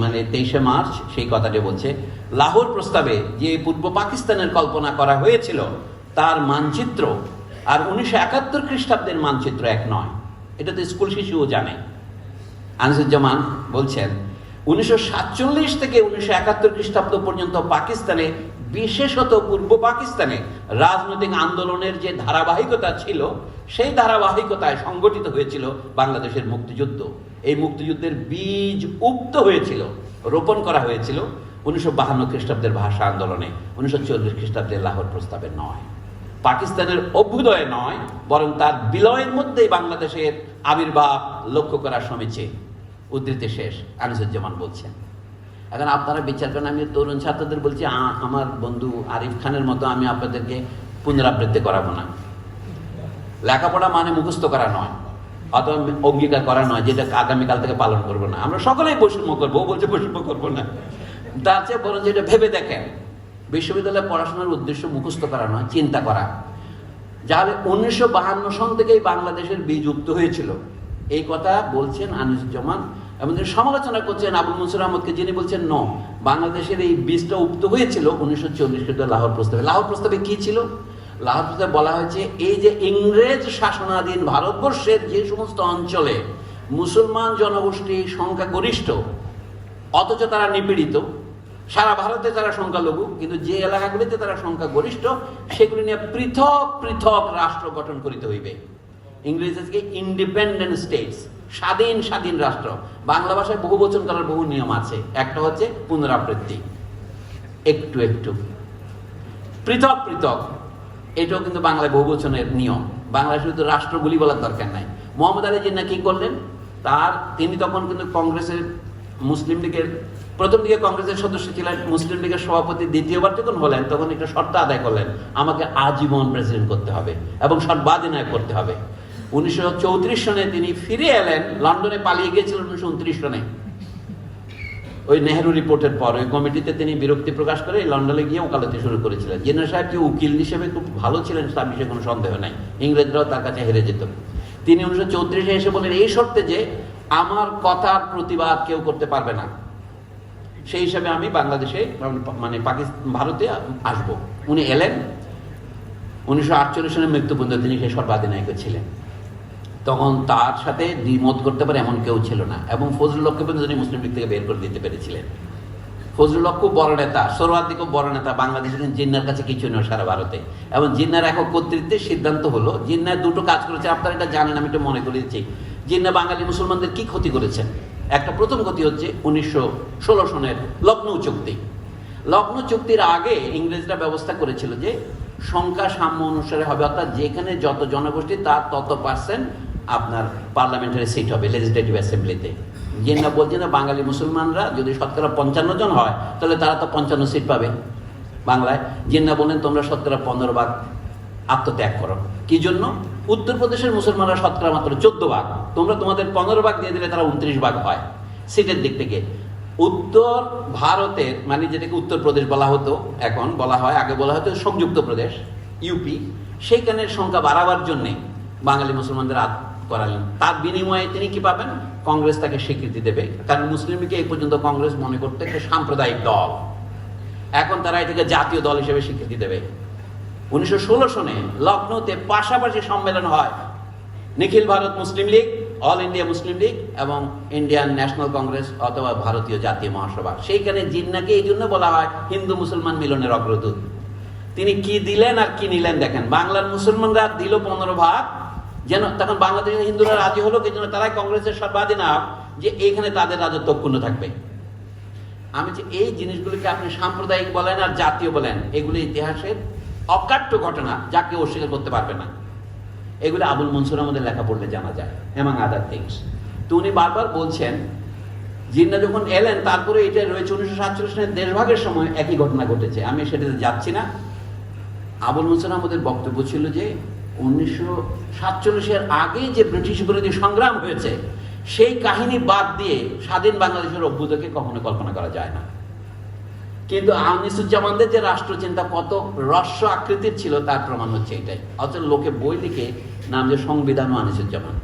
Speaker 1: মানে 23শে মার্চ, সেই কথাটি বলছে, লাহোর প্রস্তাবে যে পূর্ব পাকিস্তানের কল্পনা করা হয়েছিল তার মানচিত্র আর 1971 খ্রিস্টাব্দের মানচিত্র এক নয়। এটা তো স্কুল শিশুও জানে। আনিসুজ্জামান বলছেন 1947 থেকে 1971 খ্রিস্টাব্দ পর্যন্ত পাকিস্তানে, বিশেষত পূর্ব পাকিস্তানে রাজনৈতিক আন্দোলনের যে ধারাবাহিকতা ছিল, সেই ধারাবাহিকতায় সংগঠিত হয়েছিল বাংলাদেশের মুক্তিযুদ্ধ। এই মুক্তিযুদ্ধের বীজ উক্ত হয়েছিল, রোপণ করা হয়েছিল 1952 খ্রিস্টাব্দের ভাষা আন্দোলনে, 1940 খ্রিস্টাব্দের লাহোর প্রস্তাবে নয়, পাকিস্তানের অভ্যুদয়ে নয়, বরং তার বিলয়ের মধ্যেই বাংলাদেশের আবির্ভাব লক্ষ্য করা সমীচীন। উদ্ধৃতি শেষ। আনিসুজ্জামান বলছেন। এখন আপনারা বিচার করেন। আমি তরুণ ছাত্রদের বলছি, আমার বন্ধু আরিফ খানের মতো আমি আপনাদেরকে পুনরাবৃত্তি করাবো না। লেখাপড়া মানে মুখস্থ করা নয়, অথবা অঙ্গীকার করা নয় যেটা আগামীকাল থেকে পালন করবো না। আমরা সকলেই বৈষম্য করবো, ও বলছে বৈষম্য করবো না। তার চেয়ে বরং যেটা ভেবে দেখেন, বিশ্ববিদ্যালয়ে পড়াশোনার উদ্দেশ্য মুখস্থ করা নয়, চিন্তা করা। যাহলে 1952 সন থেকেই বাংলাদেশের বীজ উক্ত হয়েছিল, এই কথা বলছেন আনিসুজ্জামান। এবং তিনি সমালোচনা করছেন আবুল মনসুর আহমদকে, যিনি বলছেন ন, বাংলাদেশের এই বীজটা উক্ত হয়েছিল 1940 খ্রিস্টাব্দে লাহোর প্রস্তাবে। লাহোর প্রস্তাবে কি ছিল? লাহোর প্রস্তাবে বলা হয়েছে, এই যে ইংরেজ শাসনাধীন ভারতবর্ষের যে সমস্ত অঞ্চলে মুসলমান জনগোষ্ঠী সংখ্যাগরিষ্ঠ অথচ তারা নিপীড়িত, সারা ভারতে তারা সংখ্যালঘু, কিন্তু যে এলাকাগুলিতে তারা সংখ্যাগরিষ্ঠ সেগুলি নিয়ে পৃথক পৃথক রাষ্ট্র গঠন করিতে হইবে। ইংরেজিকে ইন্ডিপেন্ডেন্ট স্টেটস, স্বাধীন স্বাধীন রাষ্ট্র। বাংলা ভাষায় বহু বচন করার বহু নিয়ম আছে। একটা হচ্ছে পুনরাবৃত্তি, একটু একটু, পৃথক পৃথক। এটাও কিন্তু বাংলায় বহু বচনের নিয়ম। বাংলায় শুধু রাষ্ট্রগুলি বলার দরকার নাই। মোহাম্মদ আলী জিন্নাহ কি করলেন? তিনি তখন কিন্তু কংগ্রেসের, মুসলিম লীগের প্রথম দিকে কংগ্রেসের সদস্য ছিলেন, মুসলিম লীগের সভাপতি দ্বিতীয়বার যখন হলেন তখন একটা শর্ত আদায় করলেন, আমাকে আজীবন প্রেসিডেন্ট করতে হবে এবং সর্বাধিনায়ক করতে হবে। 1934 সনে তিনি ফিরে এলেন, লন্ডনে পালিয়ে গিয়েছিলেন 1929 সনে। ওই নেহেরু রিপোর্টের পর ওই কমিটিতে তিনি বিরক্তি প্রকাশ করে লন্ডনে গিয়ে ওকালতি শুরু করেছিলেন। জিন্নাহ সাহেব যে উকিল হিসেবে খুব ভালো ছিলেন তার বিষয়ে কোনো সন্দেহ নাই, ইংরেজরাও তার কাছে হেরে যেত। তিনি 1934 এসে বলেন, এই শর্তে যে আমার কথার প্রতিবাদ কেউ করতে পারবে না, সেই হিসাবে আমি বাংলাদেশে মানে ভারতে আসব। উনি এলেন। 1948 সনে মৃত্যু পর্যন্ত তিনি সেই সর্বাধিনায়ক ছিলেন। তখন তার সাথে দ্বিমত করতে পারে এমন কেউ ছিল না, এবং ফজলুল হককে পর্যন্ত তিনি মুসলিম লীগ থেকে বের করে দিতে পেরেছিলেন। ফজলুল হক খুব বড় নেতা, সোহরাওয়ার্দী খুব বড় নেতা, বাংলাদেশের জিন্নাহর কাছে কিছু নয় সারা ভারতে। এবং জিন্নাহর একক কর্তৃত্বের সিদ্ধান্ত হলো, জিন্নাহ দুটো কাজ করেছে, আপনারা এটা জানেন, আমি এটা মনে করে দিচ্ছি। জিন্নাহ বাঙালি মুসলমানদের কি ক্ষতি করেছেন? একটা প্রথম ক্ষতি হচ্ছে 1916 সনের লখনৌ চুক্তি। লখনৌ চুক্তির আগে ইংরেজরা ব্যবস্থা করেছিল যে সংখ্যা সাম্য অনুসারে হবে, অর্থাৎ যেখানে যত জনগোষ্ঠী তার তত পার্সেন্ট আপনার পার্লামেন্টারি সিট হবে, লেজিসলেটিভ অ্যাসেম্বলিতে। জিন্নাহ বলছে না, বাঙালি মুসলমানরা যদি শতকরা 55 জন হয় তাহলে তারা তো 55 সিট পাবে বাংলায়। জিন্নাহ বলেন, তোমরা শতকরা 15 ভাগ আত্মত্যাগ করো। কি জন্য? উত্তরপ্রদেশের মুসলমানরা শতকরা মাত্র 14 ভাগ, তোমরা তোমাদের 15 ভাগ দিয়ে দিলে তারা 29 ভাগ হয় সিটের দিক থেকে। উত্তর ভারতের মানে যেটাকে উত্তরপ্রদেশ বলা হতো, এখন বলা হয়, আগে বলা হতো সংযুক্ত প্রদেশ, ইউপি, সেইখানের সংখ্যা বাড়াবার জন্যে বাঙালি মুসলমানদের করালেন। তার বিনিময়ে তিনি কি পাবেন? কংগ্রেস তাকে স্বীকৃতি দেবে, কারণ মুসলিম লীগকে এই পর্যন্ত কংগ্রেস মনে করতে একটা সাম্প্রদায়িক দল, এখন তারা এটাকে জাতীয় দল হিসেবে স্বীকৃতি দেবে। 1916 সনে লখনৌতে পাশাপাশি সম্মেলন হয়, নিখিল ভারত Muslim League, All India Muslim League এবং ইন্ডিয়ান ন্যাশনাল কংগ্রেস অথবা ভারতীয় জাতীয় মহাসভা। সেইখানে জিন্নাহকে এই জন্য বলা হয় হিন্দু মুসলমান মিলনের অগ্রদূত। তিনি কি দিলেন আর কি নিলেন দেখেন। বাংলার মুসলমানরা দিল 15 ভাগ, যেন তখন বাংলাদেশের হিন্দুরা রাজি হলো, কি জন্য? তারাই কংগ্রেসের সর্বাধিনায়ক, যে এইখানে তাদের রাজত্ব অক্ষুণ্ণ থাকবে। আমি যে এই জিনিসগুলিকে আপনি সাম্প্রদায়িক বলেন আর জাতীয় বলেন, এগুলি ইতিহাসের অকাট্য ঘটনা, যা কেউ অস্বীকার করতে পারবে না। এগুলো আবুল মনসুর আমাদের লেখা পড়লে জানা যায়, এমং আদার থিংস। তো উনি বারবার বলছেন, জিন্নাহ যখন এলেন তারপরে এটা রয়েছে 1947 সালের দেশভাগের সময় একই ঘটনা ঘটেছে। আমি সেটাতে যাচ্ছি না। আবুল মনসুর আমাদের বক্তব্য ছিল যে 1947 আগে যে ব্রিটিশ বিরোধী সংগ্রাম হয়েছে সেই কাহিনী বাদ দিয়ে স্বাধীন বাংলাদেশের অভ্যুদয়কে কখনো কল্পনা করা যায় না। কিন্তু আনিসুজ্জামানদের যে রাষ্ট্রচিন্তা কত রস্য আকৃতির ছিল তার প্রমাণ হচ্ছে এটাই। অথচ লোকে বই লিখে নাম যে সংবিধান ও আনিসুজ্জামান।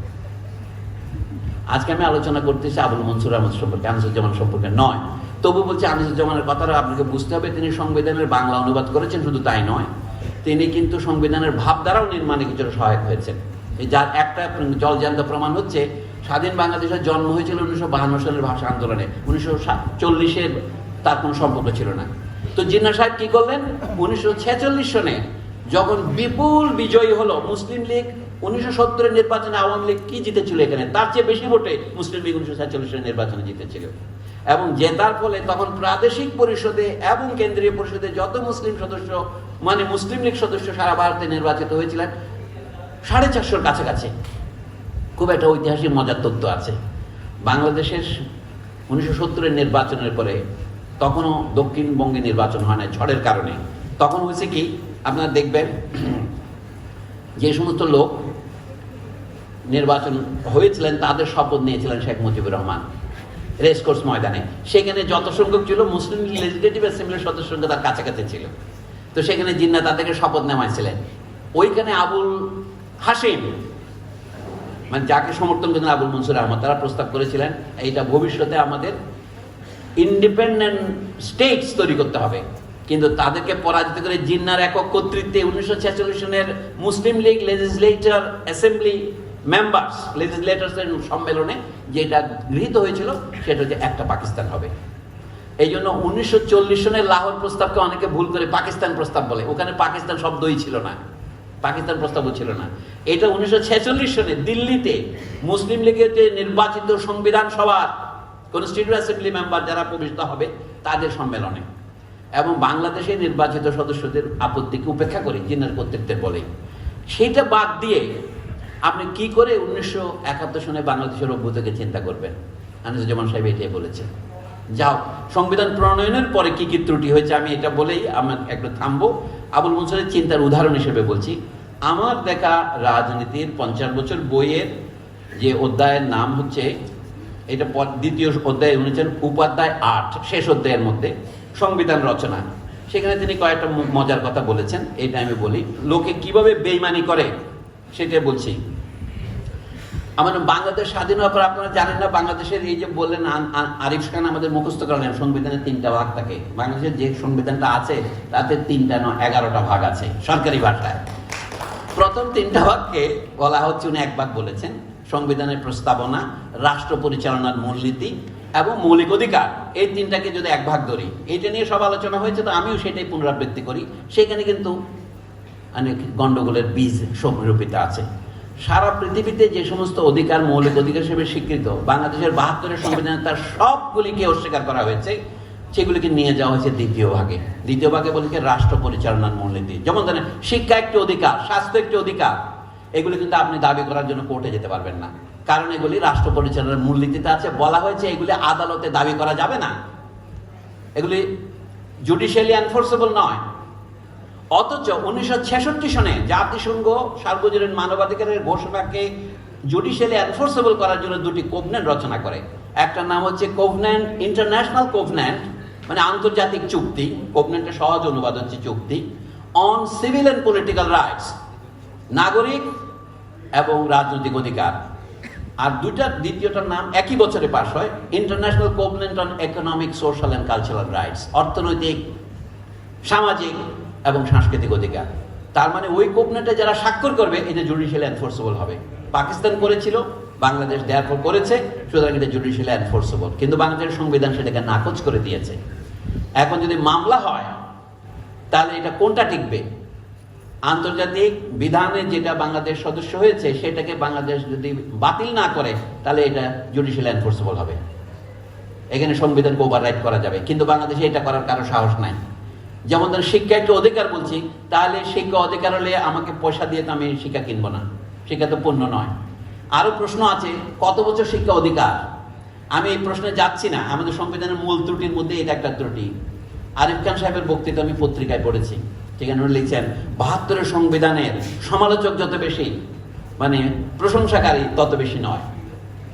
Speaker 1: আজকে আমি আলোচনা করতেছি আবুল মনসুর আহমদ সম্পর্কে, আনিসুজ্জামান সম্পর্কে নয়। তবু বলছি আনিসুজ্জামানের কথাটা আপনাকে বুঝতে হবে। তিনি সংবিধানের বাংলা অনুবাদ করেছেন, শুধু তাই নয়, তিনি কিন্তু সংবিধানের ভাবধারাও নির্মাণে কিছুটা সহায়ক হয়েছেন। যার একটা জলজান্ত প্রমাণ হচ্ছে, স্বাধীন বাংলাদেশের জন্ম হয়েছিল 1952 সালের ভাষা আন্দোলনে, 1940 তার কোনো সম্পর্ক ছিল না। তো জিন্নাহ সাহেব কি করলেন? 1946 সনে যখন বিপুল বিজয়ী হলো মুসলিম লীগ, 1970 নির্বাচনে আওয়ামী লীগ কি জিতেছিল এখানে, তার চেয়ে বেশি ভোটে মুসলিম লীগ 1946 নির্বাচনে জিতেছিল। এবং জেতার ফলে তখন প্রাদেশিক পরিষদে এবং কেন্দ্রীয় পরিষদে যত মুসলিম সদস্য, মানে মুসলিম লীগ সদস্য সারা ভারতে নির্বাচিত হয়েছিলেন 450-র কাছাকাছি। খুব একটা ঐতিহাসিক মজার তথ্য আছে। বাংলাদেশের 1970-এর নির্বাচনের পরে তখনও দক্ষিণবঙ্গে নির্বাচন হয় না ঝড়ের কারণে। তখন হয়েছে কি, আপনারা দেখবেন যে সমস্ত লোক নির্বাচন হয়েছিলেন তাদের শপথ নিয়েছিলেন শেখ মুজিবুর রহমান রেসকোর্স ময়দানে। সেখানে যত সংখ্যক ছিল মুসলিম লেজিসলেটিভ অ্যাসেম্বলির সদস্য সংখ্যা তার কাছাকাছি ছিল। তো সেখানে জিন্না তাদেরকে শপথ নেওয়াইছিলেন। ওইখানে আবুল হাসিম, মানে যাকে সমর্থন করেন আবুল মনসুর আহমদ, তারা প্রস্তাব করেছিলেন এইটা ভবিষ্যতে আমাদের ইন্ডিপেন্ডেন্ট স্টেটস তৈরি করতে হবে। কিন্তু তাদেরকে পরাজিত করে জিন্নার একক কর্তৃত্বে 1946 সনের মুসলিম লীগ লেজিসলেটর অ্যাসেম্বলি মেম্বার্স লেজিসলেটরসের সম্মেলনে যেটা গৃহীত হয়েছিল সেটা হচ্ছে একটা পাকিস্তান হবে। এই জন্য 1940 সনের লাহোর প্রস্তাবকে অনেকে ভুল করে পাকিস্তান প্রস্তাব বলে। ওখানে পাকিস্তান শব্দই ছিল না, পাকিস্তান প্রস্তাবও ছিল না। এটা 1946 সনে দিল্লিতে মুসলিম লীগের যে নির্বাচিত সংবিধান সভার কনস্টিটিউয়েন্ট অ্যাসেম্বলি মেম্বার যারা প্রবিষ্ট হবে তাদের সম্মেলনে, এবং বাংলাদেশে নির্বাচিত সদস্যদের আপত্তিকে উপেক্ষা করে জিন্নার কর্তৃত্বের বলে। সেইটা বাদ দিয়ে আপনি কি করে 1971 সনে বাংলাদেশের অভ্যুদয়কে চিন্তা করবেন? আনিসুজ্জামান সাহেব এটাই বলেছেন। যাও, সংবিধান প্রণয়নের পরে কি কি ত্রুটি হয়েছে আমি এটা বলেই আমার একটু থামবো। আবুল মনসুরের চিন্তার উদাহরণ হিসেবে বলছি, আমার দেখা রাজনীতির 50 বছর বইয়ের যে অধ্যায়ের নাম হচ্ছে, এটা দ্বিতীয় অধ্যায় এনেছেন উপাধ্যায় 8, শেষ অধ্যায়ের মধ্যে সংবিধান রচনা। সেখানে তিনি কয়েকটা মজার কথা বলেছেন, এটা আমি বলি। লোকে কিভাবে বেইমানি করে সেটা বলছি। আমাদের বাংলাদেশ স্বাধীন হওয়ার পর আপনারা জানেন না, বাংলাদেশের এই যে বললেন আরিফ খান আমাদের মুখস্থ করেন সংবিধানের 3টা ভাগ থাকে। বাংলাদেশের যে সংবিধানটা আছে তাতে 3টা নয় 11টা ভাগ আছে সরকারি ভাষায়। প্রথম 3টা ভাগকে বলা হচ্ছে, উনি এক ভাগ বলেছেন সংবিধানের প্রস্তাবনা, রাষ্ট্র পরিচালনার মূলনীতি এবং মৌলিক অধিকার। এই 3টাকে যদি এক ভাগ ধরি, এইটা নিয়ে সব আলোচনা হয়েছে, তো আমিও সেটাই পুনরাবৃত্তি করি। সেখানে কিন্তু অনেক গন্ডগোলের বীজ সংরূপিত আছে। সারা পৃথিবীতে যে সমস্ত অধিকার মৌলিক অধিকার হিসেবে স্বীকৃত, বাংলাদেশের 72-এর সংবিধানে তার সবগুলিকে অস্বীকার করা হয়েছে, সেগুলিকে নিয়ে যাওয়া হয়েছে দ্বিতীয় ভাগে। দ্বিতীয় ভাগে বলেছে রাষ্ট্র পরিচালনার মূলনীতি। যেমন ধরেন শিক্ষা একটি অধিকার, স্বাস্থ্য একটি অধিকার, এগুলি কিন্তু আপনি দাবি করার জন্য কোর্টে যেতে পারবেন না, কারণ এগুলি রাষ্ট্র পরিচালনার মূলনীতিতে আছে। বলা হয়েছে এগুলি আদালতে দাবি করা যাবে না, এগুলি জুডিশিয়ালি এনফোর্সেবল নয়। অথচ 1966 সনে জাতিসংঘ সার্বজনীন মানবাধিকারের ঘোষণাকে জুডিশিয়ালি এনফোর্সেবল করার জন্য 2টি কোভনেন্ট রচনা করে। একটা নাম হচ্ছে কোভনেন্ট, ইন্টারন্যাশনাল কোভনেন্ট, মানে আন্তর্জাতিক চুক্তি। কোভনেন্টের সহজ অনুবাদ হচ্ছে চুক্তি on civil and political rights, নাগরিক এবং রাজনৈতিক অধিকার। আর দ্বিতীয়টার নাম একই বছরে পাশ হয়, International Covenant on Economic, Social and Cultural Rights, অর্থনৈতিক, সামাজিক এবং সাংস্কৃতিক অধিকার। তার মানে ওই কোভনেন্টে যারা স্বাক্ষর করবে এটা জুডিশিয়ালি এনফোর্সেবল হবে। পাকিস্তান করেছিল, বাংলাদেশ দেয়ারফর করেছে, সুতরাং এটা জুডিশিয়ালি এনফোর্সেবল। কিন্তু বাংলাদেশের সংবিধান সেটাকে নাকচ করে দিয়েছে। এখন যদি মামলা হয় তাহলে এটা কোনটা টিকবে? আন্তর্জাতিক বিধানে যেটা বাংলাদেশ সদস্য হয়েছে সেটাকে বাংলাদেশ যদি বাতিল না করে তাহলে এটা জুডিশিয়ালি এনফোর্সেবল হবে, এখানে সংবিধানকে ওভাররাইট করা যাবে। কিন্তু বাংলাদেশে এটা করার কারো সাহস নাই। যেমন ধরেন শিক্ষা একটা অধিকার বলছি, তাহলে শিক্ষা অধিকার হলে আমাকে পয়সা দিয়ে তো আমি শিক্ষা কিনবো না, শিক্ষা তো পণ্য নয়। আরো প্রশ্ন আছে, কত বছর শিক্ষা অধিকার? আমি এই প্রশ্নে যাচ্ছি না, আমাদের সংবিধানের মূল ত্রুটির মধ্যে এটা একটা ত্রুটি। আরিফ খান সাহেবের বক্তৃতা আমি পত্রিকায় পড়েছি, সেখানে উনি লিখছেন 72-এর সংবিধানের সমালোচক যত বেশি, মানে প্রশংসাকারী তত বেশি নয়।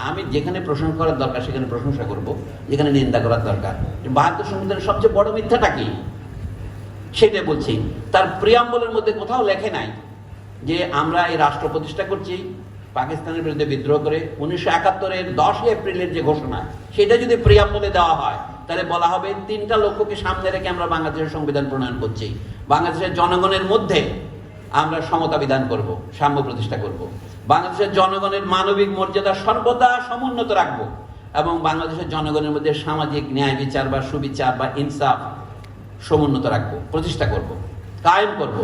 Speaker 1: আমি যেখানে প্রশংসা করার দরকার সেখানে প্রশংসা করব, যেখানে নিন্দা করার দরকার। 72 সংবিধানের সবচেয়ে বড় মিথ্যাটা কি সেটা বলছি। তার প্রিয়াম্বলের মধ্যে কোথাও লেখে নাই যে আমরা এই রাষ্ট্র প্রতিষ্ঠা করছি পাকিস্তানের বিরুদ্ধে বিদ্রোহ করে। 1971-এর 10 এপ্রিলের যে ঘোষণা, সেটা যদি প্রিয়াম্বলে দেওয়া হয় তাহলে বলা হবে 3টা লক্ষ্যকে সামনে রেখে আমরা বাংলাদেশের সংবিধান প্রণয়ন করছি। বাংলাদেশের জনগণের মধ্যে আমরা সমতা বিধান করব, সাম্য প্রতিষ্ঠা করব, বাংলাদেশের জনগণের মানবিক মর্যাদা সর্বদা সমুন্নত রাখব, এবং বাংলাদেশের জনগণের মধ্যে সামাজিক ন্যায় বিচার বা সুবিচার বা ইনসাফ সমুন্নত রাখবো, প্রতিষ্ঠা করব, কায়েম করব।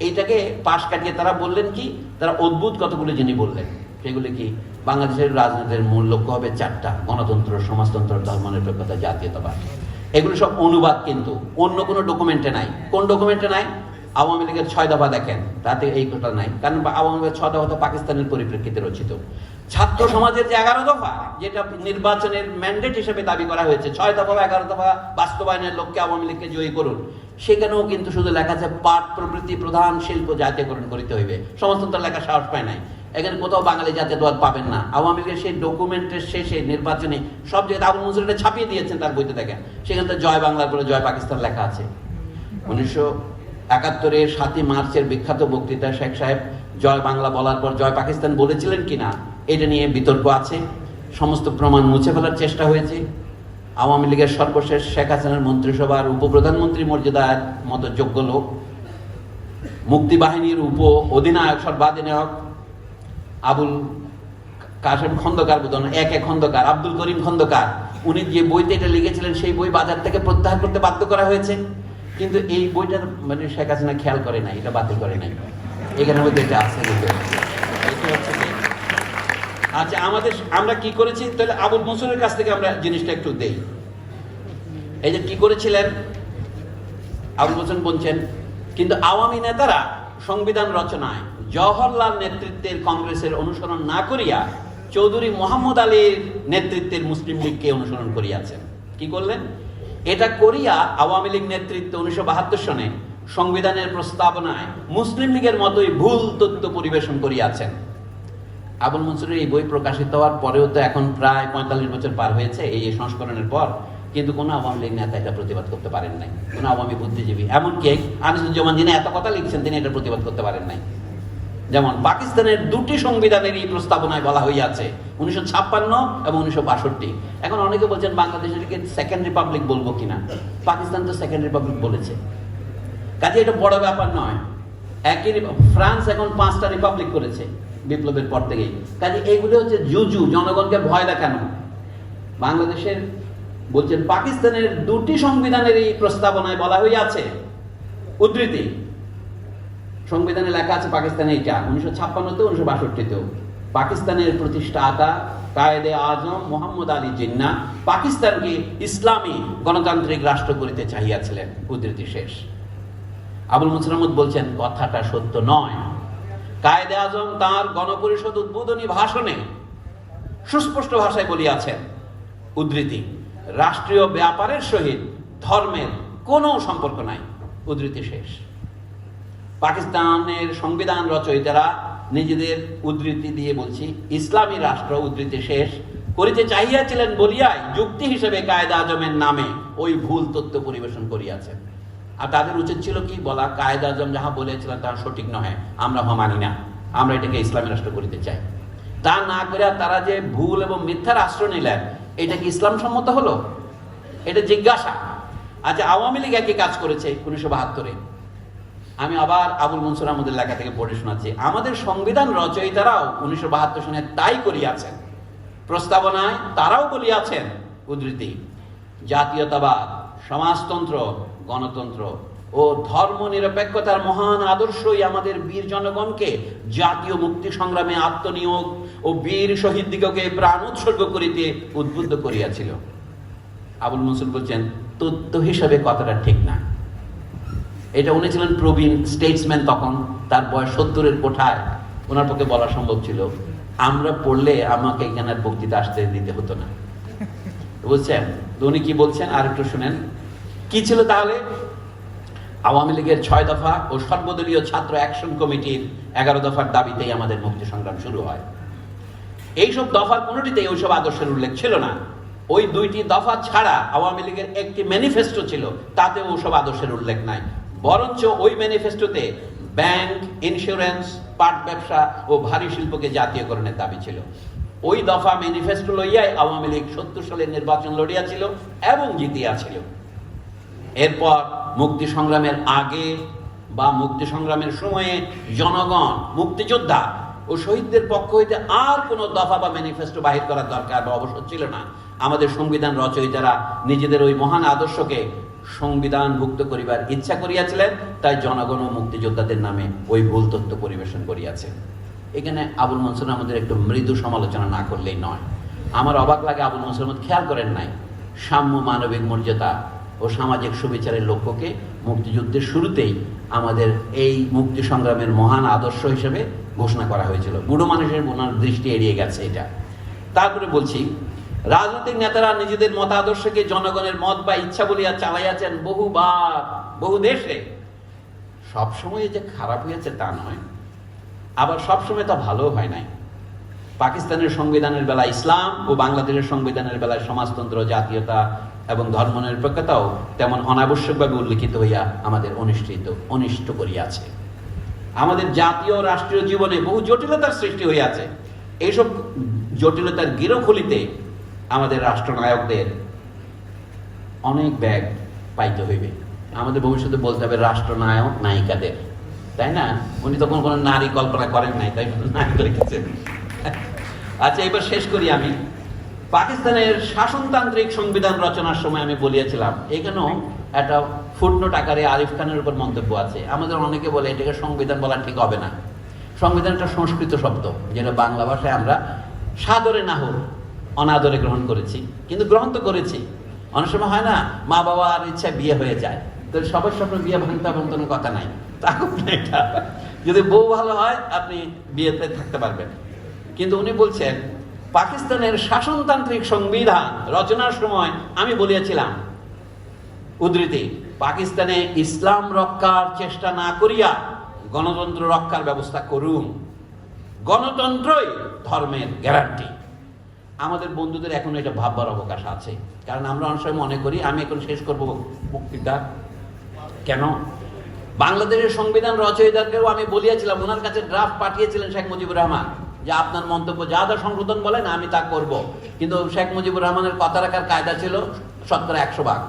Speaker 1: এইটাকে পাশ কাটিয়ে তারা বললেন কি, তারা অদ্ভুত কতগুলো জিনিস বললেন। সেগুলি কি? বাংলাদেশের রাজনীতির মূল লক্ষ্য হবে চারটা: গণতন্ত্র, সমাজতন্ত্র, ধর্মনিরপেক্ষতা, জাতীয়তাবাদ। এগুলো সব অনুবাদ কিন্তু অন্য কোনো ডকুমেন্টে নাই। কোন ডকুমেন্টে নাই? আওয়ামী লীগের 6 দফা দেখেন, তাতে এই কথা নাই, কারণ আওয়ামী লীগের 6 দফা তো পাকিস্তানের পরিপ্রেক্ষিতে রচিত। ছাত্র সমাজের যে 11 দফা, যেটা নির্বাচনের ম্যান্ডেট হিসেবে দাবি করা হয়েছে, 6 দফা 11 দফা বাস্তবায়নের লক্ষ্যে আওয়ামী লীগকে জয়ী করুন, সেখানেও কিন্তু শুধু লেখা আছে পাট প্রভৃতি প্রধান শিল্প জাতীয়করণ করিতে হইবে। সমস্ত লেখা সাহস পায় নাই। এখানে কোথাও বাঙালি জাতীয়তাবাদ পাবেন না। আওয়ামী লীগের সেই ডকুমেন্টের শেষে নির্বাচনে সব জায়গায় আবুল মনসুর এটা ছাপিয়ে দিয়েছেন তার বইতে, দেখেন সেখানে তো জয় বাংলার পরে জয় পাকিস্তান লেখা আছে। 1971-এর 7ই মার্চের বিখ্যাত বক্তৃতা শেখ সাহেব জয় বাংলা বলার পর জয় পাকিস্তান বলেছিলেন কিনা এটা নিয়ে বিতর্ক আছে। সমস্ত প্রমাণ মুছে ফেলার চেষ্টা হয়েছে। আওয়ামী লীগের সর্বশেষ শেখ হাসিনার মন্ত্রিসভার উপপ্রধানমন্ত্রী মর্যাদার মতো যোগ্য লোক, মুক্তিবাহিনীর উপ অধিনায়ক সর্বাধিনায়ক আবুল কাশেম খন্দকার, বোধন একে খন্দকার, আব্দুল করিম খন্দকার, উনি যে বইতে এটা লিখেছিলেন সেই বই বাজার থেকে প্রত্যাহার করতে বাধ্য করা হয়েছে। কিন্তু এই বইটার মানে শেখ হাসিনা খেয়াল করে নাই, এটা বাতিল করে নাই। এখানের মধ্যে এটা আছে। আচ্ছা, আমরা কি করেছি তাহলে? আবুল মনসুরের কাছ থেকে আমরা জিনিসটা একটু দেই। এই যে কি করেছিলেন আবুল মনসুর বলছেন, কিন্তু আওয়ামী নেতারা সংবিধান রচনায় জওহরলাল নেতৃত্বের কংগ্রেসের অনুসরণ না করিয়া চৌধুরী মোহাম্মদ আলীর নেতৃত্বের মুসলিম লীগকে অনুসরণ করিয়াছেন। কি করলেন? এটা করিয়া আওয়ামী লীগ নেতৃত্ব 1972 সনে সংবিধানের প্রস্তাবনায় মুসলিম লীগের মতোই ভুল তথ্য পরিবেশন করিয়াছেন। আবুল মনসুরের এই বই প্রকাশিত হওয়ার পরেও তো এখন প্রায় 45 বছর পার হয়েছে এই সংস্করণের পর, কিন্তু কোনো আওয়ামী লীগ নেতা এটা প্রতিবাদ করতে পারেন নাই, কোনো আওয়ামী বুদ্ধিজীবী, এমনকি আনিসুজ্জামান যিনি এত কথা লিখছেন তিনি এটা প্রতিবাদ করতে পারেন নাই। যেমন পাকিস্তানের 2টি সংবিধানের এই প্রস্তাবনায় বলা হইয়াছে, 1956 এবং 1962। এখন অনেকে বলছেন বাংলাদেশকে সেকেন্ড রিপাবলিক বলবো কিনা। পাকিস্তান তো সেকেন্ড রিপাবলিক বলেছে, কাজে এটা বড় ব্যাপার নয়। ফ্রান্স এখন 5টা রিপাবলিক করেছে বিপ্লবের পর থেকেই। কাজে এইগুলো হচ্ছে জুজু, জনগণকে ভয় দেখানো। বাংলাদেশের বলছেন পাকিস্তানের 2টি সংবিধানের এই প্রস্তাবনায় বলা হইয়াছে, উদ্ধৃতি সংবিধানে লেখা আছে পাকিস্তানে এটা 1956-তেও 1962-তেও। পাকিস্তানের প্রতিষ্ঠাতা কায়েদে আজম মোহাম্মদ আলী জিন্না পাকিস্তানকে ইসলামী গণতান্ত্রিক রাষ্ট্র করিতে চাহিয়াছিলেন। উদ্ধৃতি শেষ। আবুল মনসুর আহমদ বলছেন কথাটা সত্য নয়। কায়েদে আজম তার গণপরিষদ উদ্বোধনী ভাষণে সুস্পষ্ট ভাষায় বলিয়াছেন, উদ্ধৃতি, রাষ্ট্রীয় ব্যাপারের সহিত ধর্মের কোনো সম্পর্ক নাই। উদ্ধৃতি শেষ। পাকিস্তানের সংবিধান রচয়িতারা নিজেদের উদ্ধৃতি দিয়ে বলছি ইসলামী রাষ্ট্র, উদ্ধৃতি শেষ, করিতে চাহিয়াছিলেন বলিয়াই যুক্তি হিসেবে কায়েদে আজমের নামে ওই ভুল তথ্য পরিবেশন করিয়াছেন। আর তাদের উচিত ছিল কি বলা, কায়েদে আজম যাহা বলেছিলেন তাহা সঠিক নহে, আমরা মানি না, আমরা এটাকে ইসলামী রাষ্ট্র করিতে চাই। তা না করে তারা যে ভুল এবং মিথ্যার আশ্রয় নিলেন, এটা কি ইসলাম সম্মত হলো? এটা জিজ্ঞাসা। আচ্ছা, আওয়ামী লীগ একই কাজ করেছে 1972-এ। আমি আবার আবুল মনসুর আহমদের লেখা থেকে পড়ে শোনাচ্ছি। আমাদের সংবিধান রচয়িতারাও 1972 সনে তাই করিয়াছেন। প্রস্তাবনায় তারাও বলিয়াছেন, উদ্ধৃতি, জাতীয়তাবাদ, সমাজতন্ত্র, গণতন্ত্র ও ধর্ম নিরপেক্ষতার মহান আদর্শই আমাদের বীর জনগণকে জাতীয় মুক্তি সংগ্রামে আত্মনিয়োগ ও বীর শহীদ দিগকে প্রাণ উৎসর্গ করিতে উদ্বুদ্ধ করিয়াছিল। আবুল মনসুর বলছেন তথ্য হিসাবে কথাটা ঠিক না। এটা উনি ছিলেন প্রবীণ স্টেটসম্যান, তখন তার বয়স 70-এর কোঠায়, ওনার পক্ষে বলা সম্ভব ছিল। আমরা পড়লে আমাকে এখানে বক্তৃতা আসতে দিতে হতো না, বুঝছেন? উনি কি বলছেন আর একটু শুনেন। কি ছিল তাহলে? আওয়ামী লীগের 6 দফা ও সর্বদলীয় ছাত্র অ্যাকশন কমিটির 11 দফার দাবিতেই আমাদের মুক্তি সংগ্রাম শুরু হয়। এইসব দফার কোনোটিতেই ওইসব আদর্শের উল্লেখ ছিল না। ওই 2টি দফা ছাড়া আওয়ামী লীগের একটি ম্যানিফেস্টো ছিল, তাতে ওসব আদর্শের উল্লেখ নাই। বরঞ্চ ওই ম্যানিফেস্টোতে ব্যাংক, ইন্স্যুরেন্স, পাট ব্যবসা ও ভারী শিল্পকে জাতীয়করণের দাবি ছিল। ওই দফা ম্যানিফেস্টো লইয়াই আওয়ামী লীগ 70 সালের নির্বাচন লড়িয়াছিল এবং জিতিয়াছিল। এরপর মুক্তি সংগ্রামের আগে বা মুক্তি সংগ্রামের সময়ে জনগণ, মুক্তিযোদ্ধা ও শহীদদের পক্ষ হইতে আর কোনো দফা বা ম্যানিফেস্টো বাহির করার দরকার বা অবসর ছিল না। আমাদের সংবিধান রচয়িতারা নিজেদের ওই মহান আদর্শকে সংবিধানভুক্ত করিবার ইচ্ছা করিয়াছিলেন, তাই জনগণ ও মুক্তিযোদ্ধাদের নামে ওই ভুল তথ্য পরিবেশন করিয়াছে। এখানে আবুল মনসুর আমাদের একটু মৃদু সমালোচনা না করলেই নয়। আমার অবাক লাগে আবুল মনসুর আহমদ খেয়াল করেন নাই সাম্য, মানবিক মর্যাদা ও সামাজিক সুবিচারের লক্ষ্যকে মুক্তিযুদ্ধের শুরুতেই আমাদের এই মুক্তি সংগ্রামের মহান আদর্শ হিসেবে ঘোষণা করা হয়েছিল। বুড়ো মানুষের ওনার দৃষ্টি এড়িয়ে গেছে এটা। তারপরে বলছি, রাজনৈতিক নেতারা নিজেদের মত আদর্শকে জনগণের মত বা ইচ্ছা বলিয়া চালাইয়াছেন বহুবার, বহু দেশে। সবসময় যে খারাপ হয়েছে তা নয়, আবার সবসময় তা ভালো হয় নাই। পাকিস্তানের সংবিধানের বেলায় ইসলাম ও বাংলাদেশের সংবিধানের বেলায় সমাজতন্ত্র, জাতীয়তা এবং ধর্মনিরপেক্ষতাও তেমন অনাবশ্যকভাবে উল্লিখিত হইয়া আমাদের অনিষ্ট করিয়াছে। আমাদের জাতীয় রাষ্ট্রীয় জীবনে বহু জটিলতার সৃষ্টি হইয়াছে। এইসব জটিলতার গিরোখুলিতে আমাদের রাষ্ট্রনায়কদের অনেক ব্যাগ পাইতে হইবে। আমাদের ভবিষ্যতে বলতে হবে রাষ্ট্রনায়ক নায়িকাদের, তাই না? উনি তখন কোনো নারী কল্পনা করেন নাই, তাই নায়ক লিখেছেন। আচ্ছা, এবার শেষ করি আমি। পাকিস্তানের শাসনতান্ত্রিক সংবিধান রচনার সময় আমি বলিয়েছিলাম, এখানেও একটা ফুটনোট আকারে আরিফ খানের উপর মন্তব্য আছে। আমাদের অনেকে বলে এটাকে সংবিধান বলা ঠিক হবে না। সংবিধান একটা সংস্কৃত শব্দ, যেটা বাংলা ভাষায় আমরা সাদরে না হোক অনাদরে গ্রহণ করেছি, কিন্তু গ্রহণ তো করেছি। অনেক সময় হয় না, মা বাবার ইচ্ছায় বিয়ে হয়ে যায়, তো সবার স্বপ্ন বিয়ে ভাঙতে হবে কোনো কথা নাই। তা এটা যদি বউ ভালো হয় আপনি বিয়েতে থাকতে পারবেন। কিন্তু উনি বলছেন পাকিস্তানের শাসনতান্ত্রিক সংবিধান রচনার সময় আমি বলিয়াছিলাম, উদ্ধৃতি, পাকিস্তানে ইসলাম রক্ষার চেষ্টা না করিয়া গণতন্ত্র রক্ষার ব্যবস্থা করুন। গণতন্ত্রই ধর্মের গ্যারান্টি। আমাদের বন্ধুদের এখন এটা ভাববার অবকাশ আছে, কারণ আমরা অনেক সময় মনে করি, আমি এখন শেষ করবো বক্তৃতা, কেন বাংলাদেশের সংবিধান রচয়িতাকেও আমি বলিয়াছিলাম, ওনার কাছে ড্রাফট পাঠিয়েছিলেন শেখ মুজিবুর রহমান, যে আপনার মন্তব্য যা যা সংশোধন বলেন আমি তা করব। কিন্তু শেখ মুজিবুর রহমানের কথা রাখার কায়দা ছিল 70-100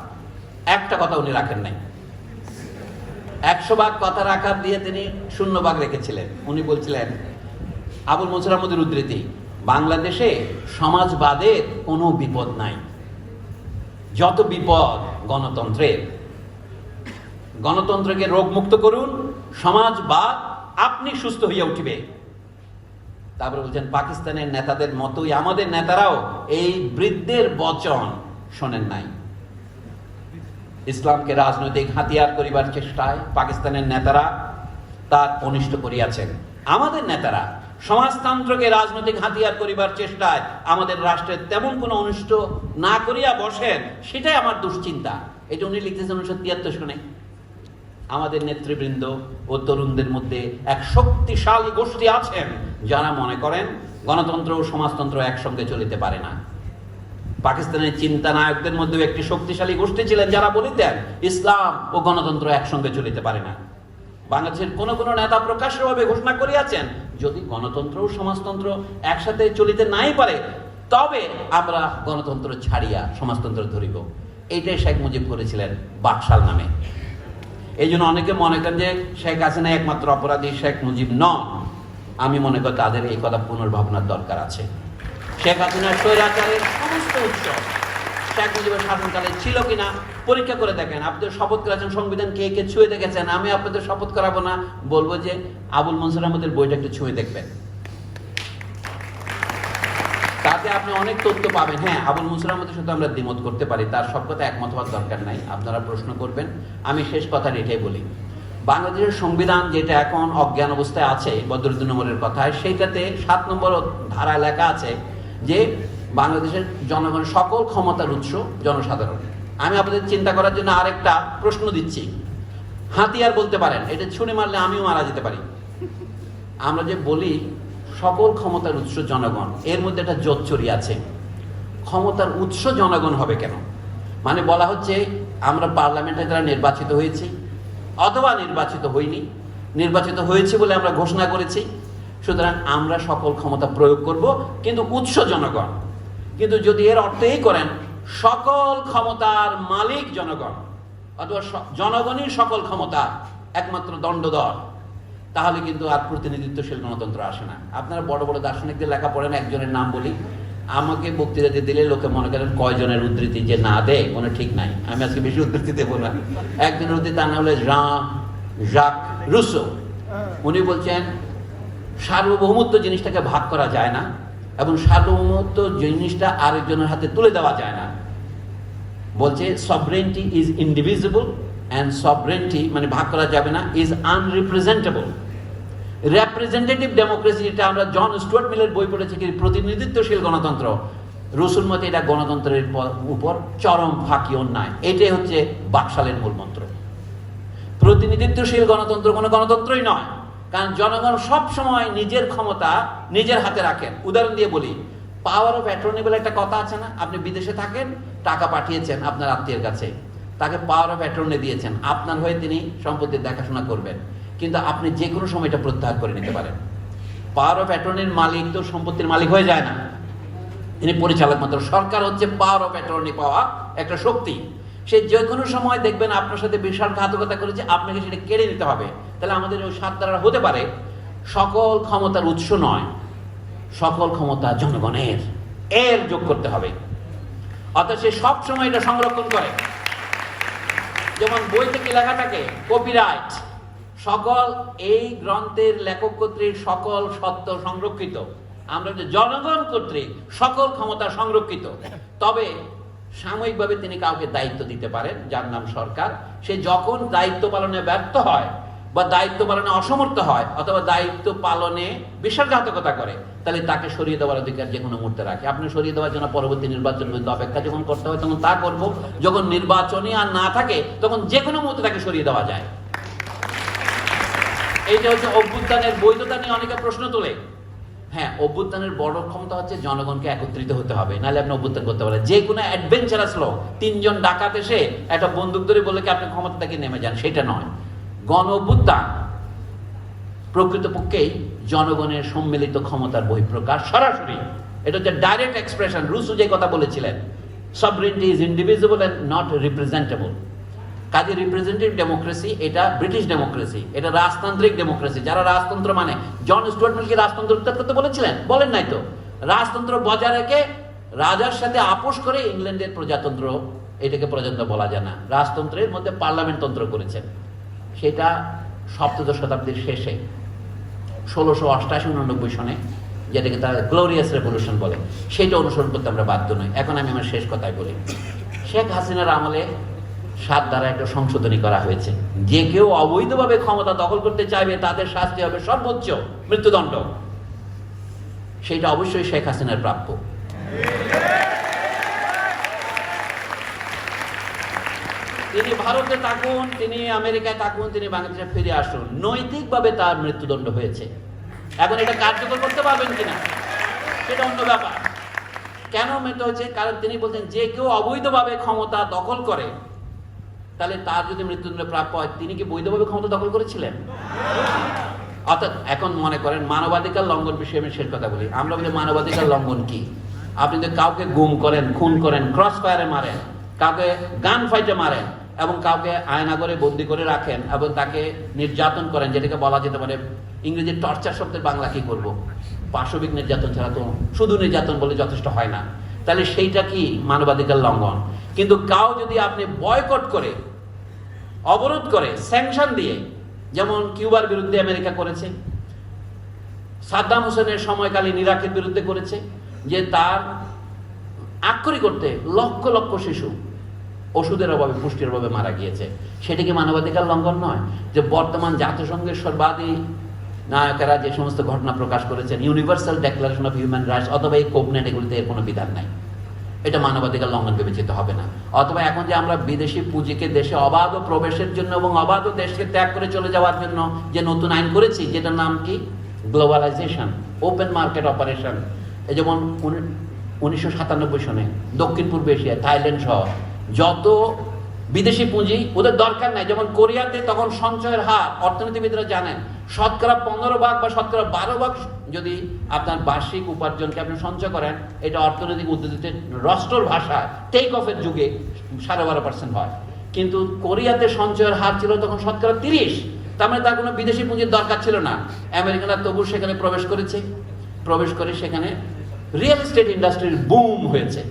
Speaker 1: একটা কথা উনি রাখেন নাই। 100 কথা রাখার দিয়ে তিনি 0 রেখেছিলেন। উনি বলছিলেন, আবুল মনসুর আহমদের উদ্ধৃতি, বাংলাদেশে সমাজবাদের কোনো বিপদ নাই, যত বিপদ গণতন্ত্রের। গণতন্ত্রকে রোগমুক্ত করুন, সমাজবাদ আপনি সুস্থ হইয়া উঠিবে। তারপরে বলছেন, পাকিস্তানের নেতাদের মতোই আমাদের নেতারাও এই বৃদ্ধের বচন শোনেন নাই। ইসলামকে রাজনৈতিক হাতিয়ার করিবার চেষ্টায় পাকিস্তানের নেতারা তার অনিষ্ট করিয়াছেন। আমাদের নেতারা সমাজতন্ত্রকে রাজনৈতিক হাতিয়ার করিবার চেষ্টায় আমাদের রাষ্ট্রের তেমন কোনো অনিষ্ট না করিয়া বসেন, সেটাই আমার দুশ্চিন্তা। এটা উনি লিখতেছেন 1973 সনে। আমাদের নেতৃবৃন্দ ও তরুণদের মধ্যে এক শক্তিশালী গোষ্ঠী আছেন যারা মনে করেন গণতন্ত্র ও সমাজতন্ত্র একসঙ্গে চলিতে পারে না। পাকিস্তানের চিন্তা নায়কদের মধ্যে একটি শক্তিশালী গোষ্ঠী ছিলেন যারা বলিতেন ইসলাম ও গণতন্ত্র একসঙ্গে চলিতে পারে না। বাংলাদেশের কোন কোন নেতা প্রকাশ্যভাবে ঘোষণা করিয়াছেন, যদি গণতন্ত্র ও সমাজতন্ত্র একসাথে চলিতে নাই পারে, তবে আমরা গণতন্ত্র ছাড়িয়া সমাজতন্ত্র ধরিব। এইটাই শেখ মুজিব করেছিলেন বাকশাল নামে। এই জন্য অনেকে মনে করেন যে শেখ হাসিনা একমাত্র অপরাধী, শেখ মুজিব নন। আমি মনে করি তাদের এই কথা পুনর্ভাবনার দরকার আছে। শেখ হাসিনার স্বৈরাচারের সমস্ত উৎস শেখ মুজিবের শাসনকালে ছিল কিনা পরীক্ষা করে দেখেন। আপনাদের শপথ করেছেন সংবিধান, কে কে ছুঁয়ে দেখেছেন? আমি আপনাদের শপথ করাবো না, বলবো যে আবুল মনসুর আহমদের বইটা একটু ছুঁয়ে দেখবেন, তাতে আপনি অনেক তথ্য পাবেন। হ্যাঁ, আবুল মনসুর আহমদের সাথে আমরা দ্বিমত করতে পারি, তার সব কথা একমত হওয়ার দরকার নাই, আপনারা প্রশ্ন করবেন। আমি শেষ কথা এটাই বলি, বাংলাদেশের সংবিধান যেটা এখন অজ্ঞান অবস্থায় আছে বদরুদ্দিন উমরের কথায়, সেইটাতে 7 নম্বর ধারা লেখা আছে যে বাংলাদেশের জনগণের সকল ক্ষমতার উৎস জনসাধারণ। আমি আপনাদের চিন্তা করার জন্য আরেকটা প্রশ্ন দিচ্ছি। হাতিয়ার বলতে পারেন, এটা ছুঁড়ে মারলে আমিও মারা যেতে পারি। আমরা যে বলি সকল ক্ষমতার উৎস জনগণ, এর মধ্যে একটা জোচ্চুরি আছে। ক্ষমতার উৎস জনগণ হবে কেন? মানে বলা হচ্ছে আমরা পার্লামেন্টে যারা নির্বাচিত হয়েছি অথবা নির্বাচিত হইনি, নির্বাচিত হয়েছে বলে আমরা ঘোষণা করেছি, সুতরাং আমরা সকল ক্ষমতা প্রয়োগ করব, কিন্তু উৎস জনগণ। কিন্তু যদি এর অর্থ এই করেন সকল ক্ষমতার মালিক জনগণ অথবা জনগণই সকল ক্ষমতা একমাত্র দণ্ডধর, তাহলে কিন্তু আর প্রতিনিধিত্বশীল গণতন্ত্র আসে না। আপনারা বড় বড় দার্শনিকদের লেখা পড়েন, একজনের নাম বলি, আমাকে বক্তৃতা দিলে লোকে মনে করেন কয়জনের উদ্ধৃতি যে না দেয় কোনো ঠিক নাই। আমি আজকে বেশি উদ্ধৃতি দেবো না। একজনের উদ্ধৃতি, তার নাম হলো জাক রুসো। উনি বলছেন সার্বভৌমত্ব জিনিসটাকে ভাগ করা যায় না, এবং সার্বভৌমত্ব জিনিসটা আরেকজনের হাতে তুলে দেওয়া যায় না। বলছে sovereignty is indivisible and sovereignty মানে ভাগ করা যাবে না, ইজ আনরিপ্রেজেন্টেবল। রিপ্রেজেন্টেটিভ ডেমোক্রেসি, এটা আমরা জন স্টুয়ার্ট মিলের বই পড়েছি কি, প্রতিনিধিত্বশীল গণতন্ত্র। রসুল মতে এটা গণতন্ত্রের উপর চরম ফাঁকি অন্যায়। এটাই হচ্ছে বাকশালের মূল মন্ত্র। প্রতিনিধিত্বশীল গণতন্ত্র কোনো গণতন্ত্রই নয়, কারণ জনগণ সব সময় নিজের ক্ষমতা নিজের হাতে রাখেন। উদাহরণ দিয়ে বলি, পাওয়ার অফ অ্যাটর্নি বলে একটা কথা আছে না? আপনি বিদেশে থাকেন, টাকা পাঠিয়েছেন আপনার আত্মীয়ের কাছে, তাকে পাওয়ার অফ অ্যাটর্নি দিয়েছেন, আপনার হয়ে তিনি সম্পত্তির দেখাশোনা করবেন, কিন্তু আপনি যে কোনো সময় এটা প্রত্যাহার করে নিতে পারেন। পাওয়ার অফ অ্যাটর্নির মালিক তো সম্পত্তির মালিক হয়ে যায় না, তিনি পরিচালক মাত্র। সরকার হচ্ছে পাওয়ার অফ অ্যাটর্নি পাওয়া একটা শক্তি। সে যে কোনো সময় দেখবেন আপনার সাথে বিশাল ঘাতকতা করেছে, আপনাকে সেটা কেড়ে নিতে হবে। তাহলে আমাদের ওই সাত দ্বারা হতে পারে সকল ক্ষমতার উৎস নয়, সকল ক্ষমতা জনগণের, এর যোগ করতে হবে। অর্থাৎ সে সব সময় এটা সংরক্ষণ করে। যেমন বই থেকে লেখা থাকে কপিরাইট, সকল এই গ্রন্থের লেখক কর্তৃক সকল সত্য সংরক্ষিত। আমরা যে জনগণ কর্তৃক সকল ক্ষমতা সংরক্ষিত। তবে সাময়িকভাবে তিনি কাউকে দায়িত্ব দিতে পারেন, যার নাম সরকার। সে যখন দায়িত্ব পালনে ব্যর্থ হয় বা দায়িত্ব পালনে অসমর্থ হয় অথবা দায়িত্ব পালনে বিশ্বাসঘাতকতা করে, তাহলে তাকে সরিয়ে দেওয়ার অধিকার যে কোনো মুহূর্তে রাখে। আপনি সরিয়ে দেওয়ার জন্য পরবর্তী নির্বাচন পর্যন্ত অপেক্ষা যখন করতে হয় তখন তা করব, যখন নির্বাচনই আর না থাকে তখন যে কোনো মুহূর্তে তাকে সরিয়ে দেওয়া যায়। এইটা হচ্ছে অভ্যুত্থানের বৈধতা নিয়ে অনেকে প্রশ্ন তোলে। হ্যাঁ, অভ্যুত্থানের বড় ক্ষমতা হচ্ছে জনগণকে একত্রিত হতে হবে, নাহলে আপনি অভ্যুত্থান করতে পারেন। যে কোনো অ্যাডভেঞ্চারাস লোক, তিনজন ডাকাত এসে একটা বন্দুক ধরে বলে কি আপনি ক্ষমতা থেকে নেমে যান, সেটা নয়। গণ অভ্যুত্থান প্রকৃতপক্ষেই জনগণের সম্মিলিত ক্ষমতার বহিঃপ্রকাশ সরাসরি। এটা হচ্ছে ডাইরেক্ট এক্সপ্রেশন। রুসো যে কথা বলেছিলেন, sovereignty is indivisible and not representable. কাজে রিপ্রেজেন্টেটিভ ডেমোক্রেসি এটা ব্রিটিশ ডেমোক্রেসি, এটা রাজতান্ত্রিক ডেমোক্রেসি। যারা রাজতন্ত্র মানে, জন স্টুয়ার্ট মিল কি রাজতন্ত্র উত্তর করতে বলেছিলেন? বলেন নাই তো। রাজতন্ত্র বজায় রেখে রাজার সাথে আপোষ করে ইংল্যান্ডের প্রজাতন্ত্র, এটাকে প্রজাতন্ত্র বলা যায় না। রাজতন্ত্রের মধ্যে পার্লামেন্ট তন্ত্র করেছেন, সেটা সপ্তদশ শতাব্দীর শেষে 1688-89 সনে, যেটাকে তারা গ্লোরিয়াস রেভলিউশন বলে, সেটা অনুসরণ করতে আমরা বাধ্য নই। এখন আমি আমার শেষ কথায় বলি, শেখ হাসিনার আমলে 7 দ্বারা একটা সংশোধনী করা হয়েছে। যে কেউ অবৈধভাবে ক্ষমতা দখল করতে চাইবে তাদের শাস্তি হবে সর্বোচ্চ মৃত্যুদণ্ড। সেটা অবশ্যই শেখ হাসিনার প্রাপ্য। তিনি ভারতে থাকুন, তিনি আমেরিকায় থাকুন, তিনি বাংলাদেশে ফিরে আসুন, নৈতিকভাবে তার মৃত্যুদণ্ড হয়েছে। এখন এটা কার্যকর করতে পারবেন কিনা সেটা অন্য ব্যাপার। কেন মৃত্যু হয়েছে? কারণ তিনি বলছেন যে কেউ অবৈধভাবে ক্ষমতা দখল করে, তাহলে তার যদি মৃত্যুদণ্ড প্রাপ্য হয়, তিনি কি বৈধভাবে ক্ষমতা দখল করেছিলেন? অর্থাৎ এখন মনে করেন মানবাধিকার লঙ্ঘন বিষয়ে আমি শেষ কথা বলি। আমরা বলি মানবাধিকার লঙ্ঘন কি? আপনি যদি কাউকে গুম করেন, খুন করেন, ক্রস ফায়ারে মারেন, কাউকে গান ফাইটে মারেন এবং কাউকে আয়নাঘরে বন্দি করে রাখেন এবং তাকে নির্যাতন করেন, যেটাকে বলা যেতে পারে ইংরেজি টর্চার শব্দের বাংলা কি করব, পাশবিক নির্যাতন ছাড়া তো শুধু নির্যাতন বলে যথেষ্ট হয় না, তাহলে সেইটা কি মানবাধিকার লঙ্ঘন। কিন্তু কাউ যদি আপনি বয়কট করে, অবরোধ করে, স্যাংশন দিয়ে, যেমন কিউবার বিরুদ্ধে আমেরিকা করেছে, সাদ্দাম হোসেনের সময়কালীন ইরাকের বিরুদ্ধে করেছে, যে তার আক্ষরিক করতে লক্ষ লক্ষ শিশু ওষুধের অভাবে, পুষ্টির অভাবে মারা গিয়েছে, সেটা কি মানবাধিকার লঙ্ঘন নয়? যে বর্তমান জাতিসংঘের সর্বাধিক নায়কেরা যে সমস্ত ঘটনা প্রকাশ করেছেন, universal declaration of human rights অথবা এই কোপনেট, এগুলিতে এর কোনো বিধান নাই, এটা মানবাধিকার লঙ্ঘন বিবেচিত হবে না। অথবা এখন যে আমরা বিদেশি পুঁজিকে দেশে অবাধ প্রবেশের জন্য এবং অবাধ দেশকে ত্যাগ করে চলে যাওয়ার জন্য যে নতুন আইন করেছি, যেটার নাম কি গ্লোবালাইজেশন, ওপেন মার্কেট অপারেশন, এই যেমন 1997 সনে দক্ষিণ পূর্ব এশিয়া, থাইল্যান্ড সহ যত বিদেশি পুঁজি ওদের দরকার নাই। যেমন কোরিয়াতে তখন সঞ্চয়ের হার, অর্থনীতিবিদরা জানেন, 15% বা 12% যদি আপনার বার্ষিক উপার্জনকে আপনি সঞ্চয় করেন, এটা অর্থনৈতিক উদ্যোগীতে রাষ্ট্রর ভাষায় টেক অফের যুগে 12.5% হয়। কিন্তু কোরিয়াতে সঞ্চয়ের হার ছিল তখন 30%। তার মানে তার কোনো বিদেশি পুঁজির দরকার ছিল না। আমেরিকানরা তবু সেখানে প্রবেশ করেছে, প্রবেশ করে সেখানে রিয়েল এস্টেট ইন্ডাস্ট্রির বুম হয়েছে।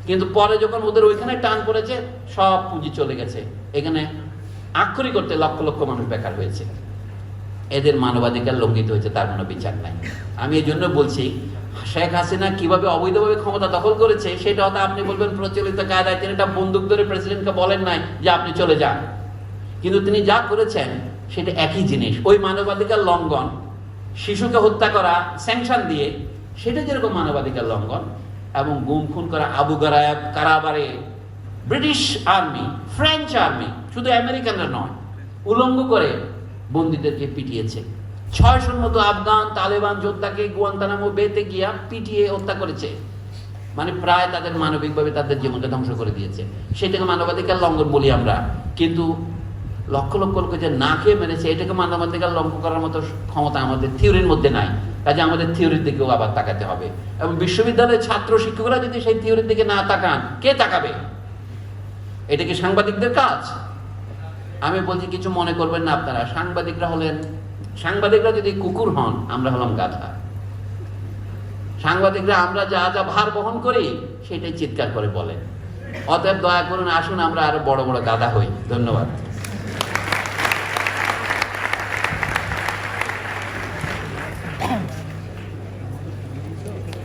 Speaker 1: কিন্তু পরে যখন ওদের ওইখানে টান পড়েছে, সব পুঁজি চলে গেছে, এখানে আক্ষরিক করতে লক্ষ লক্ষ মানুষ বেকার হয়েছে। এদের মানবাধিকার লঙ্ঘিত হয়েছে, তার কোনো বিচার নাই। আমি এই জন্য বলছি, শেখ হাসিনা কিভাবে অবৈধভাবে ক্ষমতা দখল করেছে সেটা হয়তো আপনি বলবেন প্রচলিত কায়দায়, তিনি একটা বন্দুক ধরে প্রেসিডেন্টকে বলেন নাই যে আপনি চলে যান, কিন্তু তিনি যা করেছেন সেটা একই জিনিস। ওই মানবাধিকার লঙ্ঘন, শিশুকে হত্যা করা স্যাংশন দিয়ে, সেটা যেরকম মানবাধিকার লঙ্ঘন, এবং গুম খুন করা আবু গারায়েব কারাবারে ব্রিটিশ আর্মি, ফ্রেঞ্চ আর্মি, শুধু আমেরিকানরা নয়, উলঙ্গ করে বন্দীদেরকে পিটিয়েছে। 600-র মতো আফগান তালেবান যোদ্ধাকে গুয়ান্তানামো বেতে গিয়া পিটিয়ে হত্যা করেছে, মানে প্রায় তাদের মানবিকভাবে তাদের জীবনকে ধ্বংস করে দিয়েছে। সেটাকে মানবাধিকার লঙ্ঘন বলি আমরা, কিন্তু লক্ষ লক্ষ লোক যে না খেয়ে মেরেছে, এটাকে মানবাধিকার লঙ্ঘন করার মতো ক্ষমতা আমাদের থিওরির মধ্যে নাই। কাজে আমাদের থিওরির দিকেও আবার তাকাতে হবে, এবং বিশ্ববিদ্যালয়ের ছাত্র শিক্ষকরা যদি সেই থিওরির দিকে না তাকান, কে তাকাবে? এটা কি সাংবাদিকদের কাজ? আমি বলছি কিছু মনে করবেন না আপনারা, সাংবাদিকরা যদি কুকুর হন, আমরা হলাম গাধা। সাংবাদিকরা আমরা যা যা ভার বহন করি সেটাই চিৎকার করে বলেন। অতএব দয়া করুন, আসুন আমরা আরো বড় বড় গাধা হই। ধন্যবাদ।